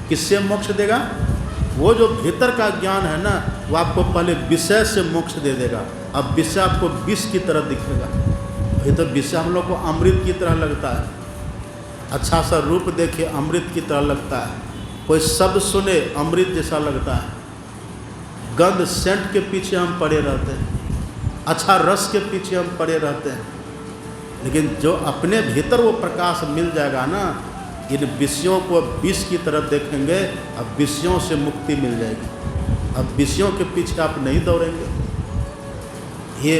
किससे मोक्ष देगा? वो जो भीतर का ज्ञान है ना, वो आपको पहले विषय से मोक्ष दे देगा। अब विषय आपको विष की तरह दिखेगा। ये तो विषय हम लोग को अमृत की तरह लगता है। अच्छा सा रूप देखे अमृत की तरह लगता है, कोई शब्द सुने अमृत जैसा लगता है। गंध सेंट के पीछे हम पड़े रहते हैं, अच्छा रस के पीछे हम पड़े रहते हैं। लेकिन जो अपने भीतर वो प्रकाश मिल जाएगा ना, इन विषयों को विष की तरह देखेंगे, अब विषयों से मुक्ति मिल जाएगी। अब विषयों के पीछे आप नहीं दौड़ेंगे। ये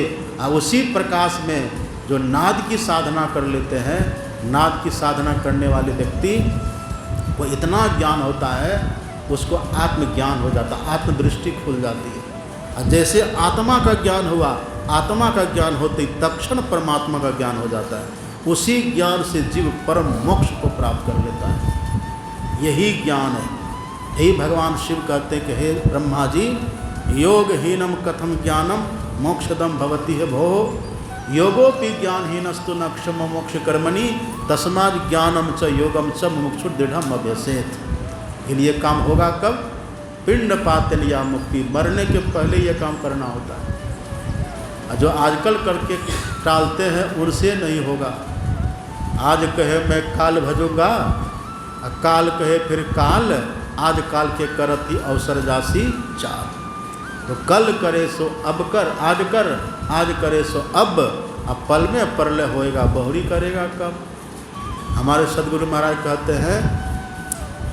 उसी प्रकाश में जो नाद की साधना कर लेते हैं, नाद की साधना करने वाले व्यक्ति को इतना ज्ञान होता है, उसको आत्मज्ञान हो जाता, आत्मदृष्टि खुल जाती है। और जैसे आत्मा का ज्ञान हुआ, आत्मा का ज्ञान होते ही तत्क्षण परमात्मा का ज्ञान हो जाता है। उसी ज्ञान से जीव परम मोक्ष को प्राप्त कर लेता है। यही ज्ञान है। यही भगवान शिव कहते हैं कि हे ब्रह्मा जी, योगहीनम कथम ज्ञानम मोक्षदम भवति है भो, योगोपि ज्ञानहीनस्तु न क्षम मोक्ष कर्मणि, तस्मात् ज्ञानम च योगम च मुमुक्षु दृढ़म अभ्यसेत। ये काम होगा कब? पिंड पातन या मुक्ति, मरने के पहले यह काम करना होता है। जो आजकल करके टालते हैं उनसे नहीं होगा। आज कहे मैं काल भजूंगा, काल कहे फिर काल, आज काल के करत ही अवसर जासी चाल। तो कल करे सो अब कर, आज करे सो अब पल में परलय होएगा, बहुरी करेगा कब। हमारे सदगुरु महाराज कहते हैं,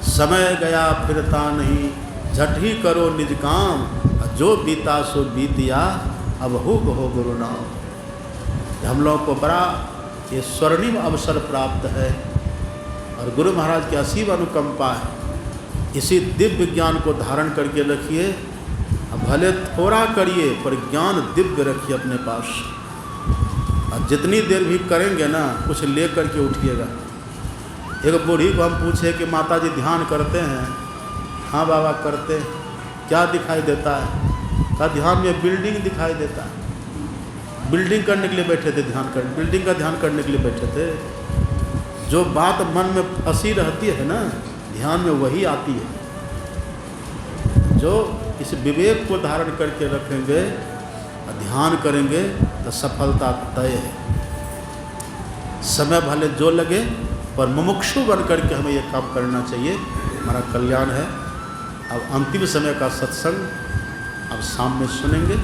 समय गया फिरता नहीं, झट ही करो निज काम, जो बीता सो बीतिया, अब हो गुरु नाम। हम लोगों को बड़ा ये स्वर्णिम अवसर प्राप्त है और गुरु महाराज की असीम अनुकंपा है। इसी दिव्य ज्ञान को धारण करके रखिए। अब भले थोड़ा करिए पर ज्ञान दिव्य रखिए अपने पास। और जितनी देर भी करेंगे ना, कुछ ले करके उठिएगा। एक बूढ़ी को हम पूछे कि माता जी ध्यान करते हैं? हाँ बाबा करते हैं। क्या दिखाई देता है? का ध्यान में बिल्डिंग दिखाई देता है। बिल्डिंग करने के लिए बैठे थे, बिल्डिंग का ध्यान करने के लिए बैठे थे। जो बात मन में फंसी रहती है ना, ध्यान में वही आती है। जो इस विवेक को धारण करके रखेंगे और ध्यान करेंगे तो सफलता तय है। समय भले जो लगे पर मुमुक्षु बन करके हमें ये काम करना चाहिए, हमारा कल्याण है। अब अंतिम समय का सत्संग अब शाम में सुनेंगे।